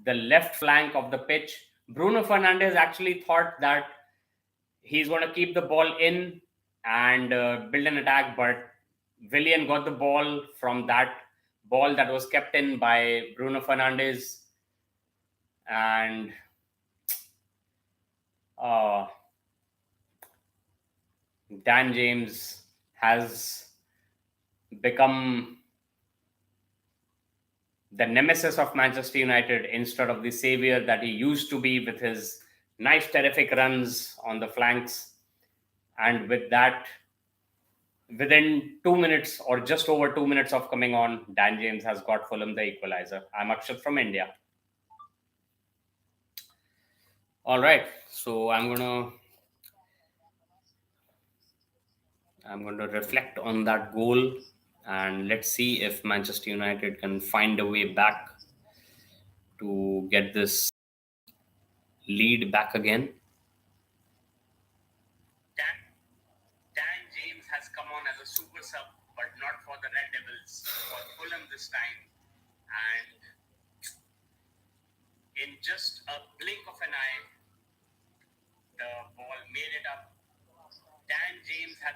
the left flank of the pitch. Bruno Fernandes actually thought that he's going to keep the ball in and build an attack, but Willian got the ball from that ball that was kept in by Bruno Fernandes, and Dan James has become the nemesis of Manchester United instead of the savior that he used to be with his nice, terrific runs on the flanks. And with that, within 2 minutes or just over 2 minutes of coming on, Dan James has got Fulham the equalizer. I'm Akshat from India. All right, so I'm going to reflect on that goal, and let's see if Manchester United can find a way back to get this lead back again. Dan James has come on as a super sub, but not for the Red Devils, for Fulham this time. And in just a blink of an eye, the ball made it up. Dan James had...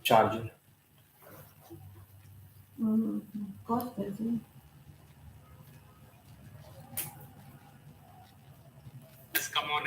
Charger. Just come on.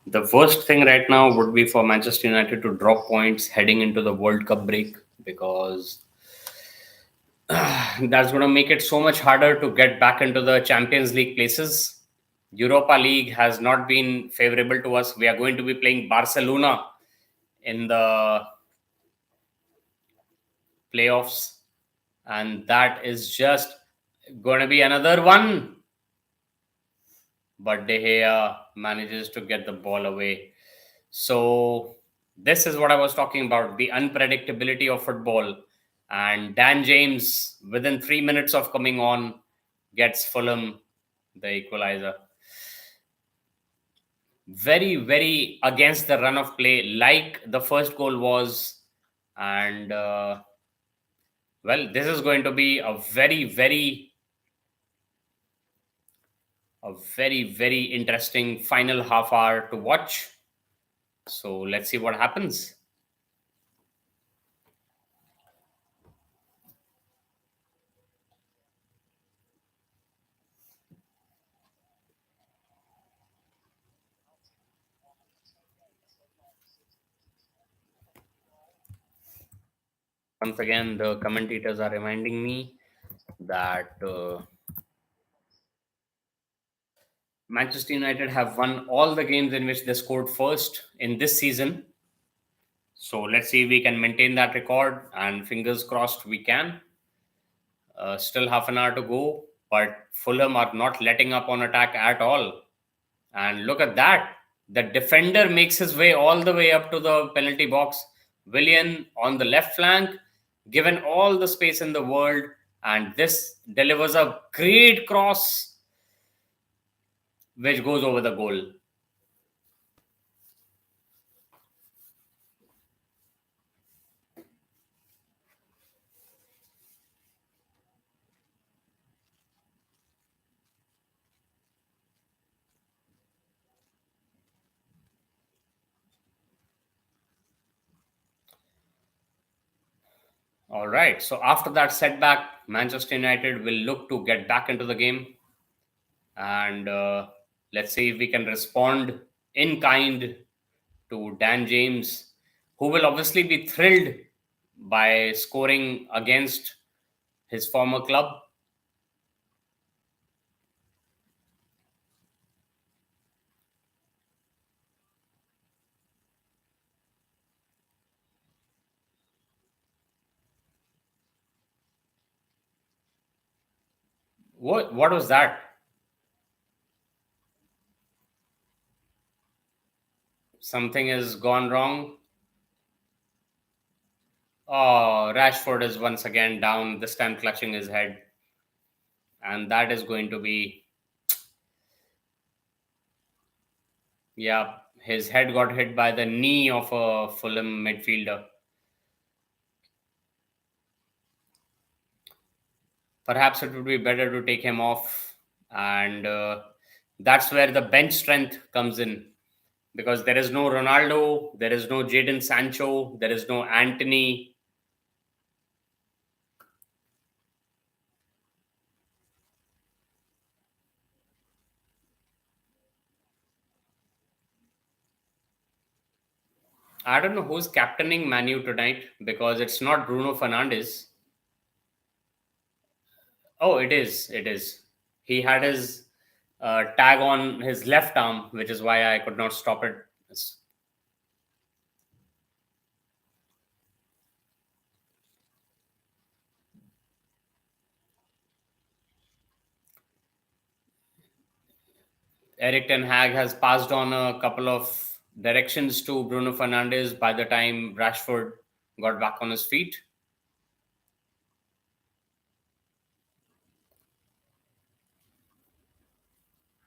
The worst thing right now would be for Manchester United to drop points heading into the World Cup break, because that's going to make it so much harder to get back into the Champions League places. Europa League has not been favorable to us. We are going to be playing Barcelona in the playoffs, and that is just going to be another one. But De Gea manages to get the ball away. So this is what I was talking about, the unpredictability of football. And Dan James, within 3 minutes of coming on, gets Fulham the equalizer. Very, very against the run of play, like the first goal was. And well, this is going to be a very, very interesting final half hour to watch. So let's see what happens. Once again, the commentators are reminding me that Manchester United have won all the games in which they scored first in this season. So let's see if we can maintain that record, and fingers crossed we can. Still half an hour to go, but Fulham are not letting up on attack at all. And look at that. The defender makes his way all the way up to the penalty box. Willian on the left flank, given all the space in the world, and this delivers a great cross which goes over the goal. All right. So after that setback, Manchester United will look to get back into the game, and let's see if we can respond in kind to Dan James, who will obviously be thrilled by scoring against his former club. What was that? Something has gone wrong. Oh, Rashford is once again down, this time clutching his head. And that is going to be, yeah, his head got hit by the knee of a Fulham midfielder. Perhaps it would be better to take him off. And that's where the bench strength comes in. Because there is no Ronaldo, there is no Jadon Sancho, there is no Anthony. I don't know who's captaining Manu tonight because it's not Bruno Fernandes. Oh, it is. It is. He had his tag on his left arm, which is why I could not stop it. Eric Ten Hag has passed on a couple of directions to Bruno Fernandes by the time Rashford got back on his feet.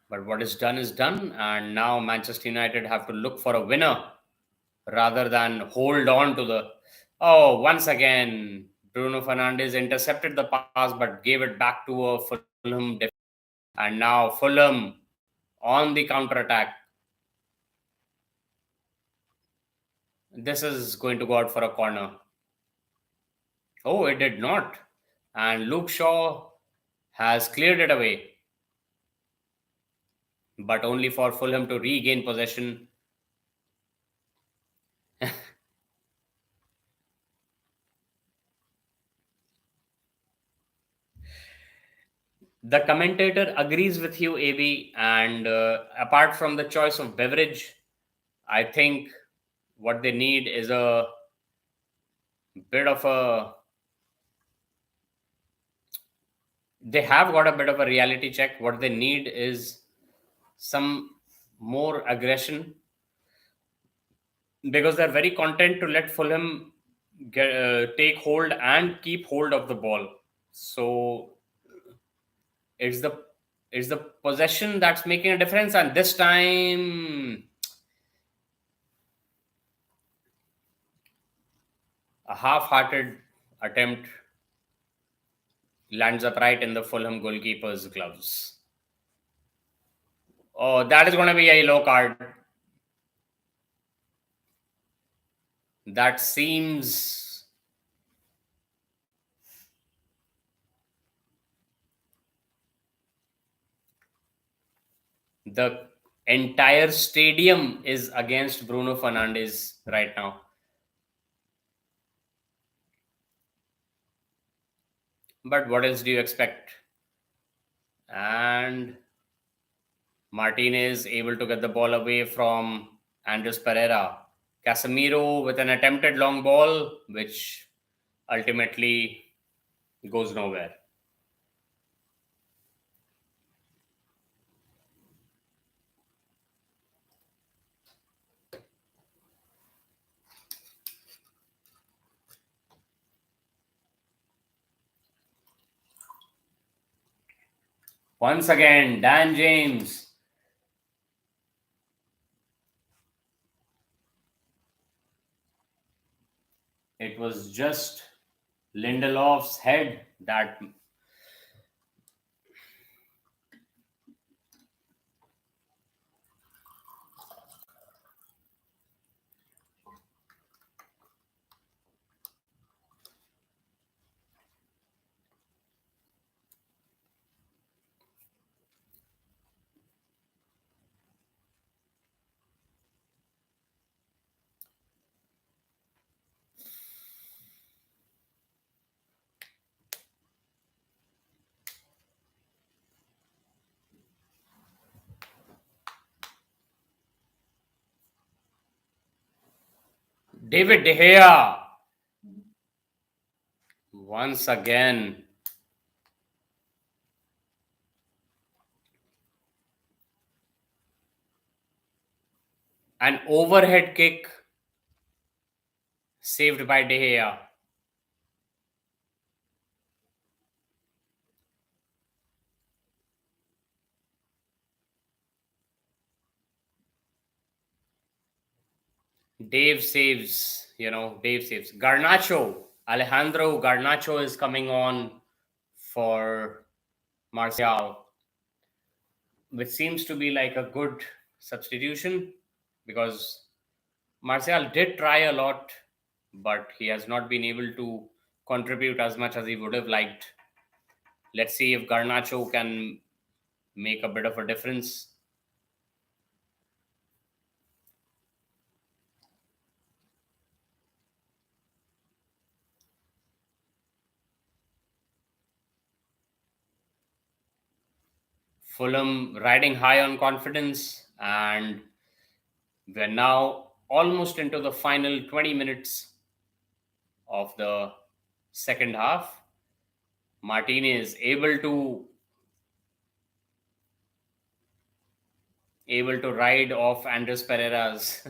But what is done, and now Manchester United have to look for a winner rather than hold on to the. Oh, once again, Bruno Fernandes intercepted the pass but gave it back to a Fulham defender. And now Fulham on the counter attack. This is going to go out for a corner. Oh, it did not. And Luke Shaw has cleared it away, but only for Fulham to regain possession. The commentator agrees with you, AB, and apart from the choice of beverage, I think what they need is a bit of a. They have got a bit of a reality check. What they need is some more aggression because they're very content to let Fulham take hold and keep hold of the ball. So it's the it's the possession that's making a difference, and this time a half-hearted attempt lands up right in the Fulham goalkeeper's gloves. Oh, that is going to be a yellow card. That seems the entire stadium is against Bruno Fernandes right now. But what else do you expect? And Martinez able to get the ball away from Andres Pereira. Casemiro with an attempted long ball, which ultimately goes nowhere. Once again, Dan James. It was just Lindelof's head that. David De Gea. Once again. An overhead kick saved by De Gea. Dave saves. Garnacho. Alejandro Garnacho is coming on for Martial, which seems to be like a good substitution because Martial did try a lot, but he has not been able to contribute as much as he would have liked. Let's see if Garnacho can make a bit of a difference. Fulham riding high on confidence, and we're now almost into the final 20 minutes of the second half. Martinez able to ride off Andres Pereira's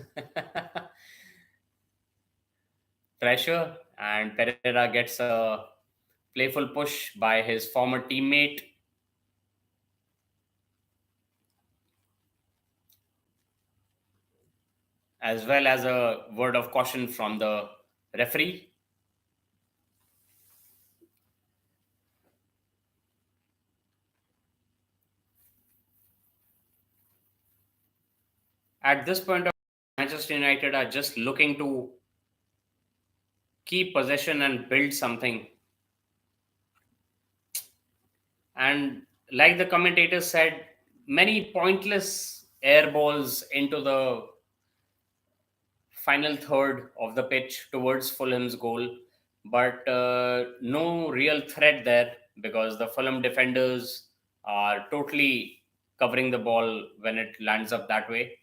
pressure, and Pereira gets a playful push by his former teammate. As well as a word of caution from the referee. At this point, Manchester United are just looking to keep possession and build something. And like the commentator said, many pointless air balls into the final third of the pitch towards Fulham's goal, but no real threat there because the Fulham defenders are totally covering the ball when it lands up that way.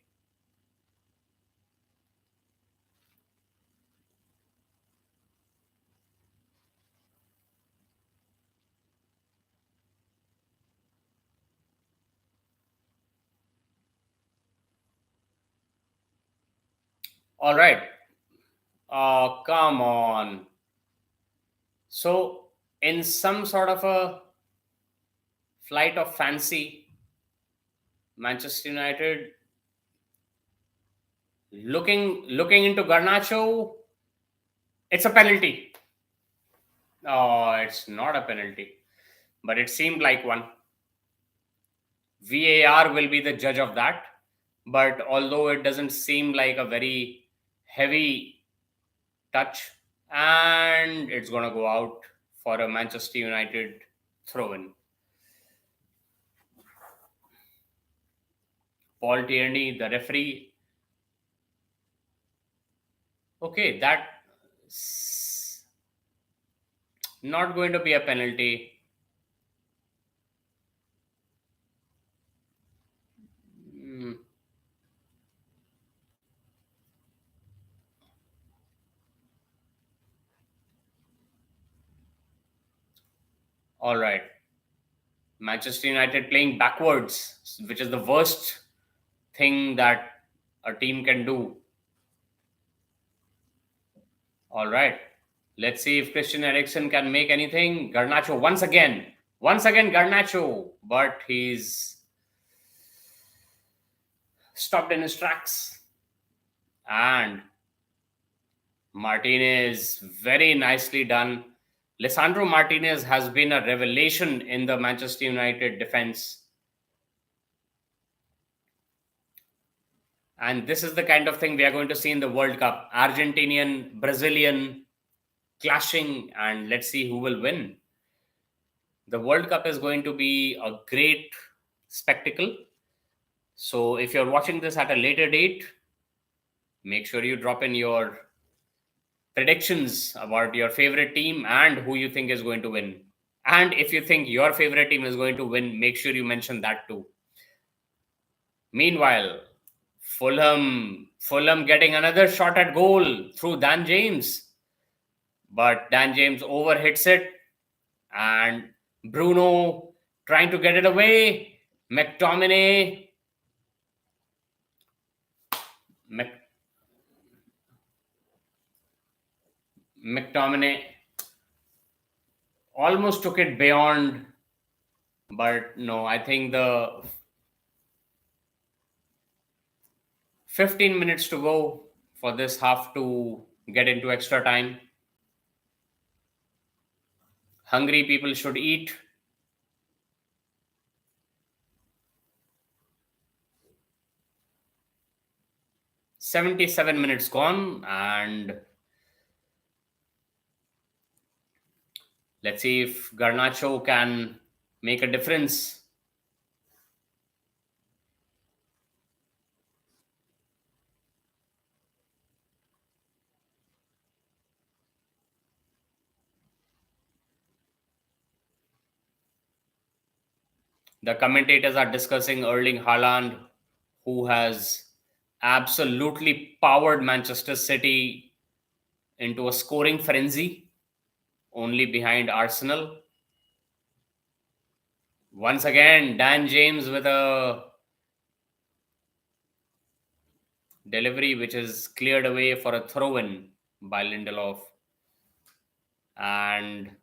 All right. Oh, come on. So, in some sort of a flight of fancy, Manchester United looking into Garnacho, it's a penalty. Oh, it's not a penalty, but it seemed like one. VAR will be the judge of that, but although it doesn't seem like a very heavy touch, and it's going to go out for a Manchester United throw-in. Paul Tierney, the referee. Okay, that's not going to be a penalty. All right. Manchester United playing backwards, which is the worst thing that a team can do. All right. Let's see if Christian Eriksen can make anything. Garnacho once again. Once again, Garnacho. But he's stopped in his tracks. And Martinez, very nicely done. Lisandro Martinez has been a revelation in the Manchester United defense. And this is the kind of thing we are going to see in the World Cup. Argentinian, Brazilian clashing, and let's see who will win. The World Cup is going to be a great spectacle. So if you're watching this at a later date, make sure you drop in your predictions about your favorite team and who you think is going to win. And if you think your favorite team is going to win, make sure you mention that too. Meanwhile, Fulham getting another shot at goal through Dan James. But Dan James overhits it. And Bruno trying to get it away. McTominay almost took it beyond, but no, I think the 15 minutes to go for this half to get into extra time. Hungry people should eat. "77 minutes gone, and let's see if Garnacho can make a difference." The commentators are discussing Erling Haaland, who has absolutely powered Manchester City into a scoring frenzy, only behind Arsenal. Once again, Dan James with a delivery which is cleared away for a throw-in by Lindelof. And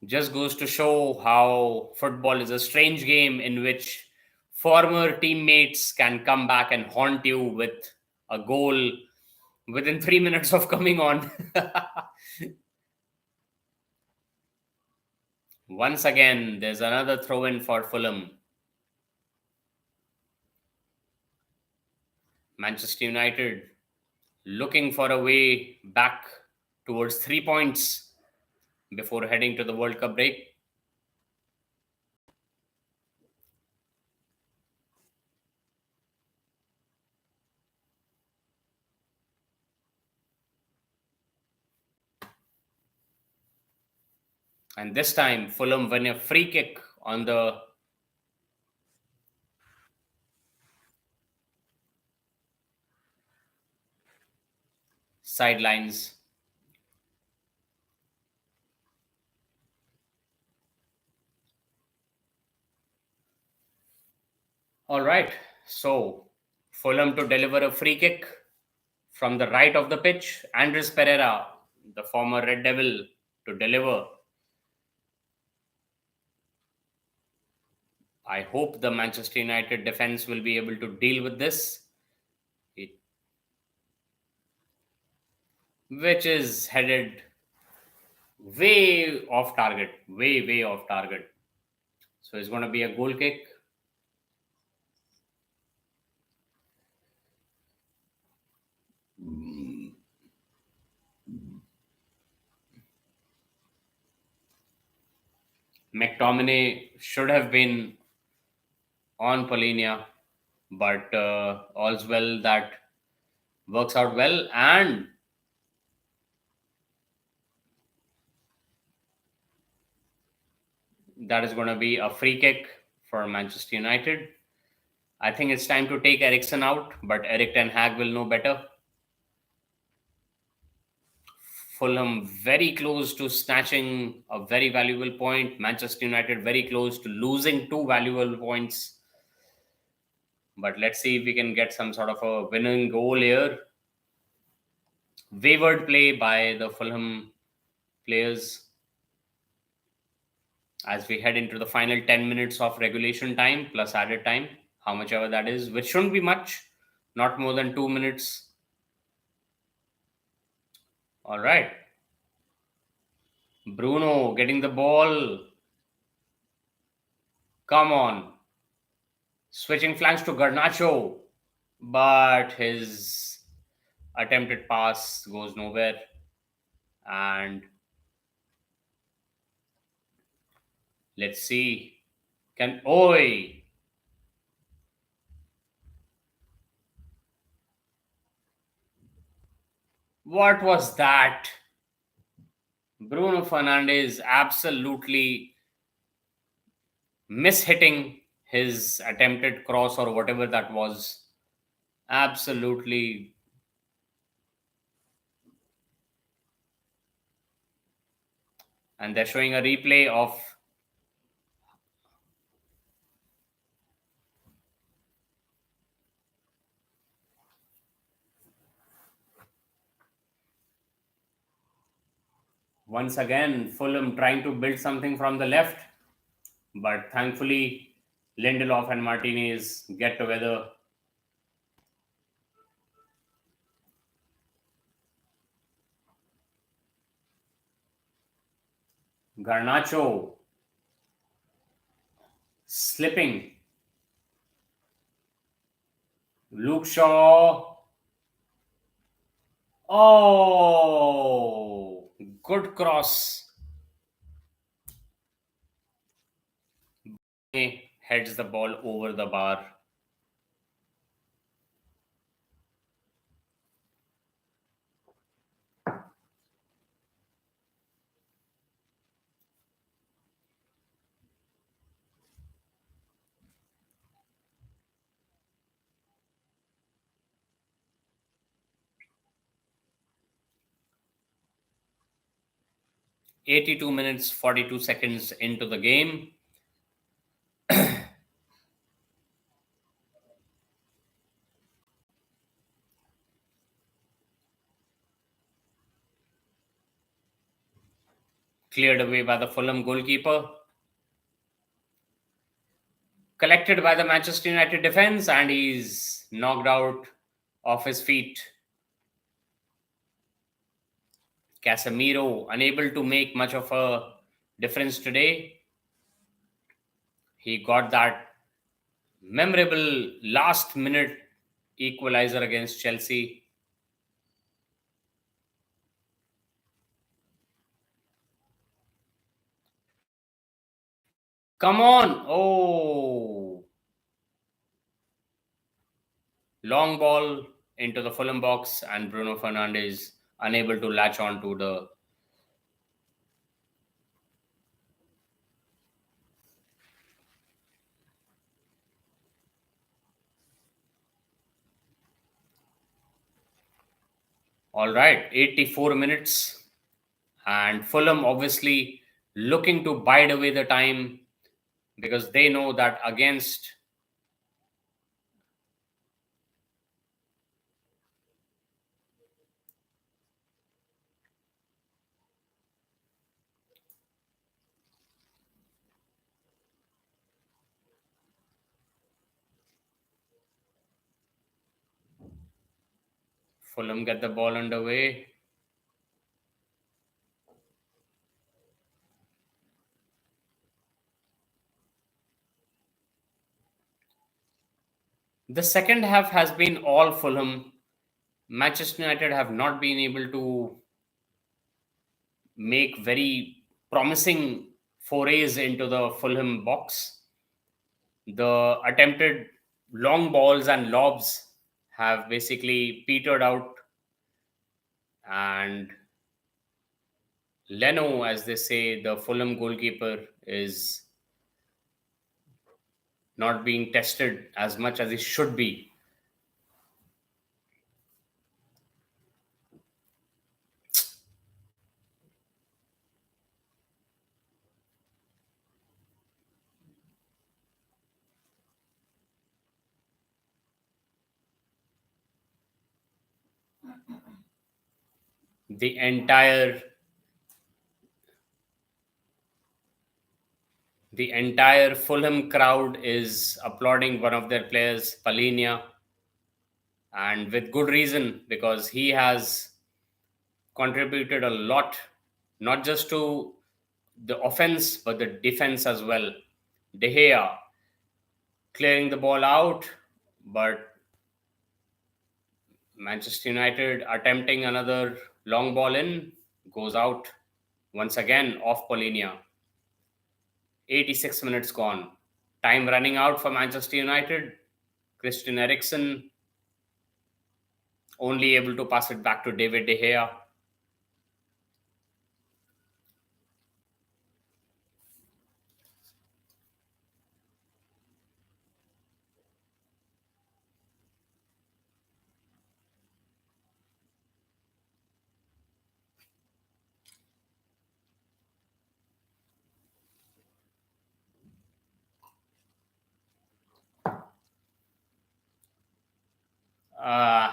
just goes to show how football is a strange game in which former teammates can come back and haunt you with a goal within 3 minutes of coming on. Once again, there's another throw-in for Fulham. Manchester United looking for a way back towards 3 points before heading to the World Cup break. And this time, Fulham win a free kick on the sidelines. All right, so Fulham to deliver a free kick from the right of the pitch. Andres Pereira, the former Red Devil, to deliver. I hope the Manchester United defense will be able to deal with this, which is headed way off target, way off target. So it's going to be a goal kick. McTominay should have been on Polinia, but all's well that works out well. And that is going to be a free kick for Manchester United. I think it's time to take Eriksen out, but Erik ten Hag will know better. Fulham very close to snatching a very valuable point. Manchester United very close to losing 2 valuable points. But let's see if we can get some sort of a winning goal here. Wayward play by the Fulham players as we head into the final 10 minutes of regulation time plus added time, how much ever that is, which shouldn't be much, not more than 2 minutes. All right. Bruno getting the ball. Come on. Switching flanks to Garnacho, but his attempted pass goes nowhere. And let's see. What was that? Bruno Fernandes absolutely mishitting his attempted cross or whatever that was. Absolutely. And they're showing a replay of once again Fulham trying to build something from the left, but thankfully Lindelof and Martinez get together. Garnacho slipping. Luke Shaw. Oh, good cross. He heads the ball over the bar. "82 minutes 42 seconds into the game. Cleared away by the Fulham goalkeeper. Collected by the Manchester United defense, and he's knocked out off his feet. Casemiro unable to make much of a difference today. He got that memorable last minute equalizer against Chelsea. Come on. Oh, long ball into the Fulham box, and Bruno Fernandes unable to latch on to the all right. 84 minutes, and Fulham obviously looking to bide away the time because they know that against Fulham get the ball underway. The second half has been all Fulham. Manchester United have not been able to make very promising forays into the Fulham box. The attempted long balls and lobs have basically petered out, and Leno, as they say, the Fulham goalkeeper, is not being tested as much as he should be. The entire Fulham crowd is applauding one of their players, Palinia, and with good reason because he has contributed a lot, not just to the offense but the defense as well. De Gea clearing the ball out, but Manchester United attempting another long ball in goes out once again off Polinia. 86 minutes gone. Time running out for Manchester United. Christian Eriksen only able to pass it back to David De Gea. Erik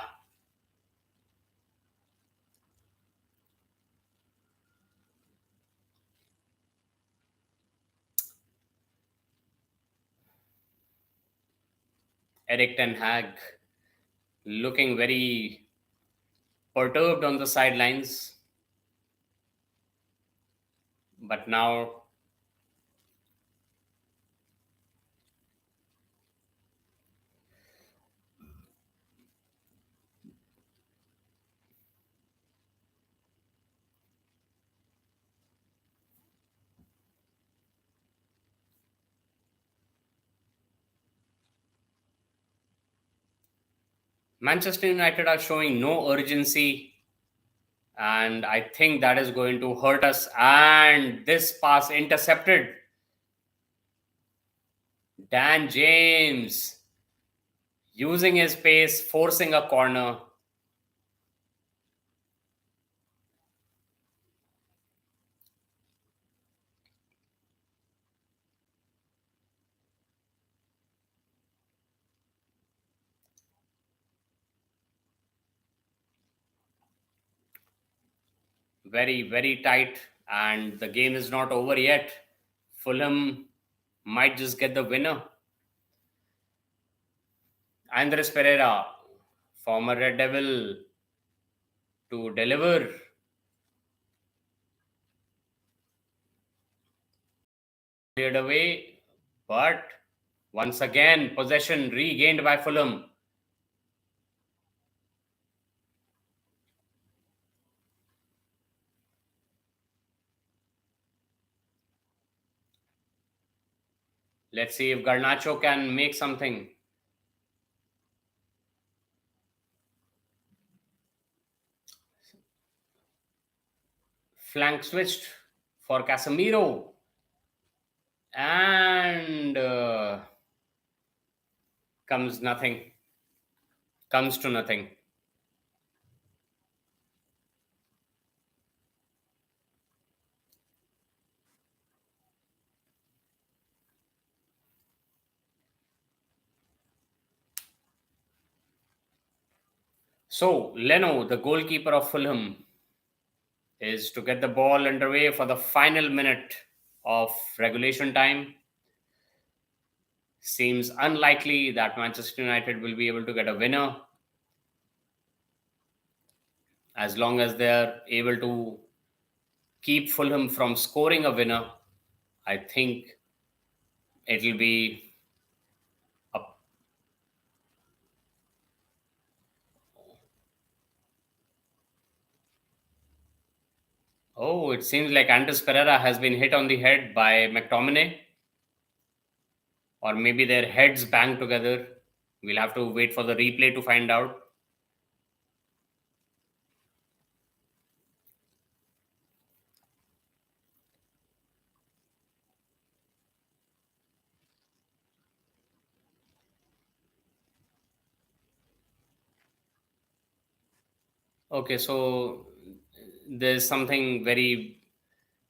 ten Hag looking very perturbed on the sidelines. But now Manchester United are showing no urgency, and I think that is going to hurt us. And this pass intercepted. Dan James using his pace, forcing a corner. Very, very tight, and the game is not over yet. Fulham might just get the winner. Andres Pereira, former Red Devil, to deliver. Cleared away, but once again, possession regained by Fulham. Let's see if Garnacho can make something. Flank switched for Casemiro. And comes to nothing. So Leno, the goalkeeper of Fulham, is to get the ball underway for the final minute of regulation time. Seems unlikely that Manchester United will be able to get a winner. As long as they are able to keep Fulham from scoring a winner, I think it will be a... Oh, it seems like Andres Pereira has been hit on the head by McTominay. Or maybe their heads banged together. We'll have to wait for the replay to find out. Okay, so there's something very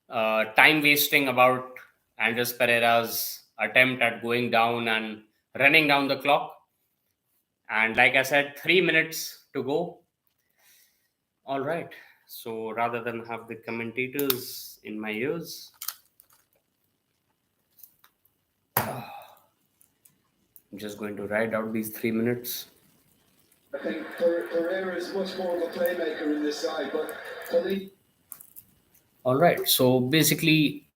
time wasting about Andres Pereira's attempt at going down and running down the clock. And like I said, 3 minutes to go. All right. So rather than have the commentators in my ears, I'm just going to ride out these 3 minutes. I think Pereira is much more of a playmaker in this side, but all right. So basically,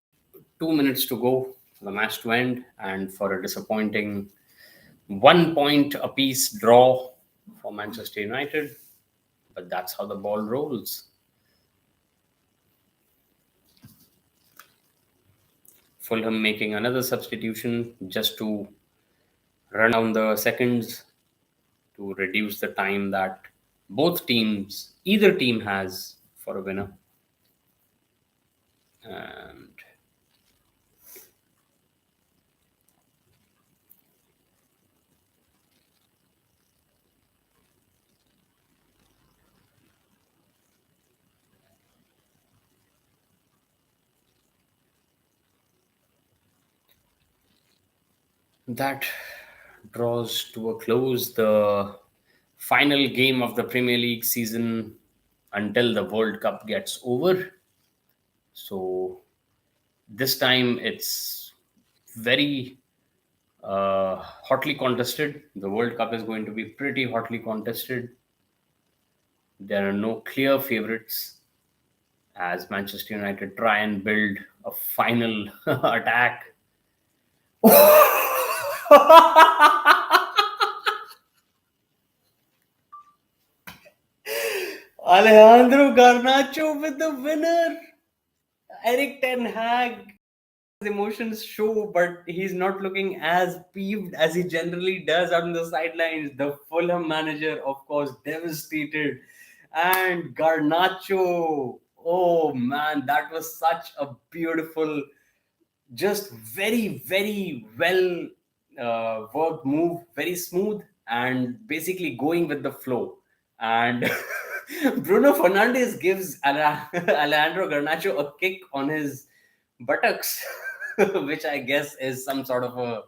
2 minutes to go for the match to end, and for a disappointing 1 point apiece draw for Manchester United. But that's how the ball rolls. Fulham making another substitution just to run down the seconds to reduce the time that either team has for a winner. And that draws to a close the final game of the Premier League season until the World Cup gets over. So this time it's very hotly contested. The World Cup is going to be pretty hotly contested. There are no clear favorites as Manchester United try and build a final attack. Alejandro Garnacho with the winner. Eric Ten Hag. His emotions show, but he's not looking as peeved as he generally does on the sidelines. The Fulham manager, of course, devastated. And Garnacho, oh man, that was such a beautiful, just very, very well worked move, very smooth, and basically going with the flow. And Bruno Fernandes gives Alejandro Garnacho a kick on his buttocks, which I guess is some sort of a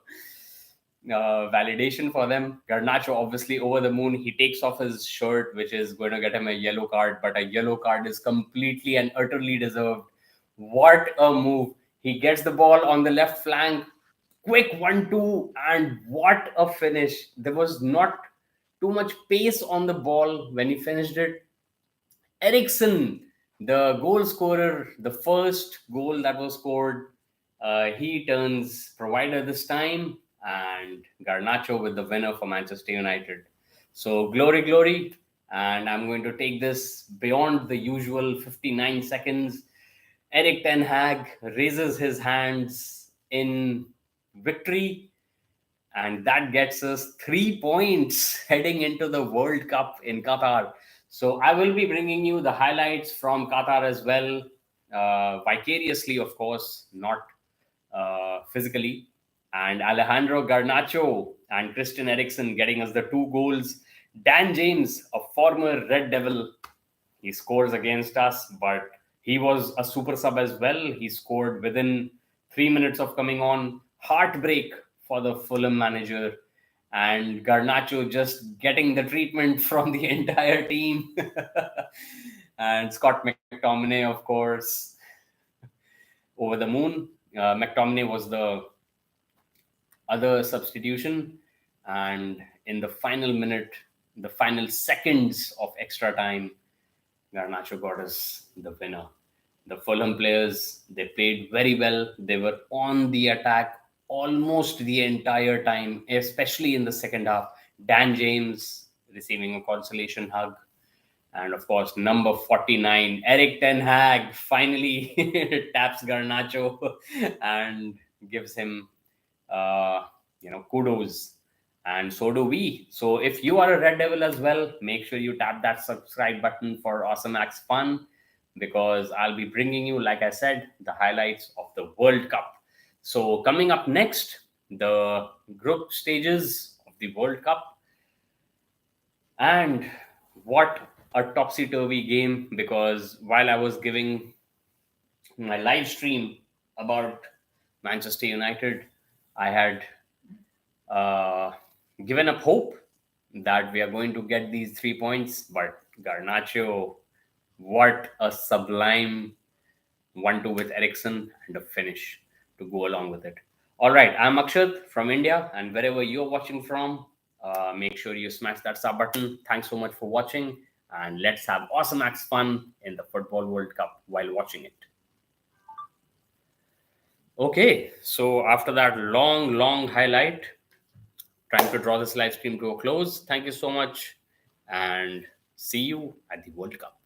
validation for them. Garnacho obviously over the moon. He takes off his shirt, which is going to get him a yellow card, but a yellow card is completely and utterly deserved. What a move! He gets the ball on the left flank, quick 1-2, and what a finish! There was not too much pace on the ball when he finished it. Ericsson, the goal scorer, the first goal that was scored, he turns provider this time, and Garnacho with the winner for Manchester United. So glory, glory, and I'm going to take this beyond the usual 59 seconds. Eric Ten Hag raises his hands in victory, and that gets us 3 points heading into the World Cup in Qatar. So I will be bringing you the highlights from Qatar as well, vicariously, of course, not physically. And Alejandro Garnacho and Christian Eriksen getting us the 2 goals. Dan James, a former Red Devil, he scores against us, but he was a super sub as well. He scored within 3 minutes of coming on. Heartbreak for the Fulham manager. And Garnacho just getting the treatment from the entire team. And Scott McTominay, of course, over the moon. McTominay was the other substitution. And in the final minute, the final seconds of extra time, Garnacho got us the winner. The Fulham players, they played very well. They were on the attack almost the entire time, especially in the second half. Dan James receiving a consolation hug. And of course, number 49, Eric Ten Hag, finally taps Garnacho and gives him, kudos. And so do we. So if you are a Red Devil as well, make sure you tap that subscribe button for awesomax fun, because I'll be bringing you, like I said, the highlights of the World Cup. So coming up next, the group stages of the World Cup. And what a topsy-turvy game, because while I was giving my live stream about Manchester United, I had given up hope that we are going to get these 3 points. But Garnacho, what a sublime 1-2 with Ericsson and a finish to go along with it. All right, I'm Akshat from India, and wherever you're watching from, make sure you smash that sub button. Thanks so much for watching, and let's have awesomax fun in the Football World Cup while watching it. Okay, so after that long highlight, trying to draw this live stream to a close. Thank you so much, and see you at the World Cup.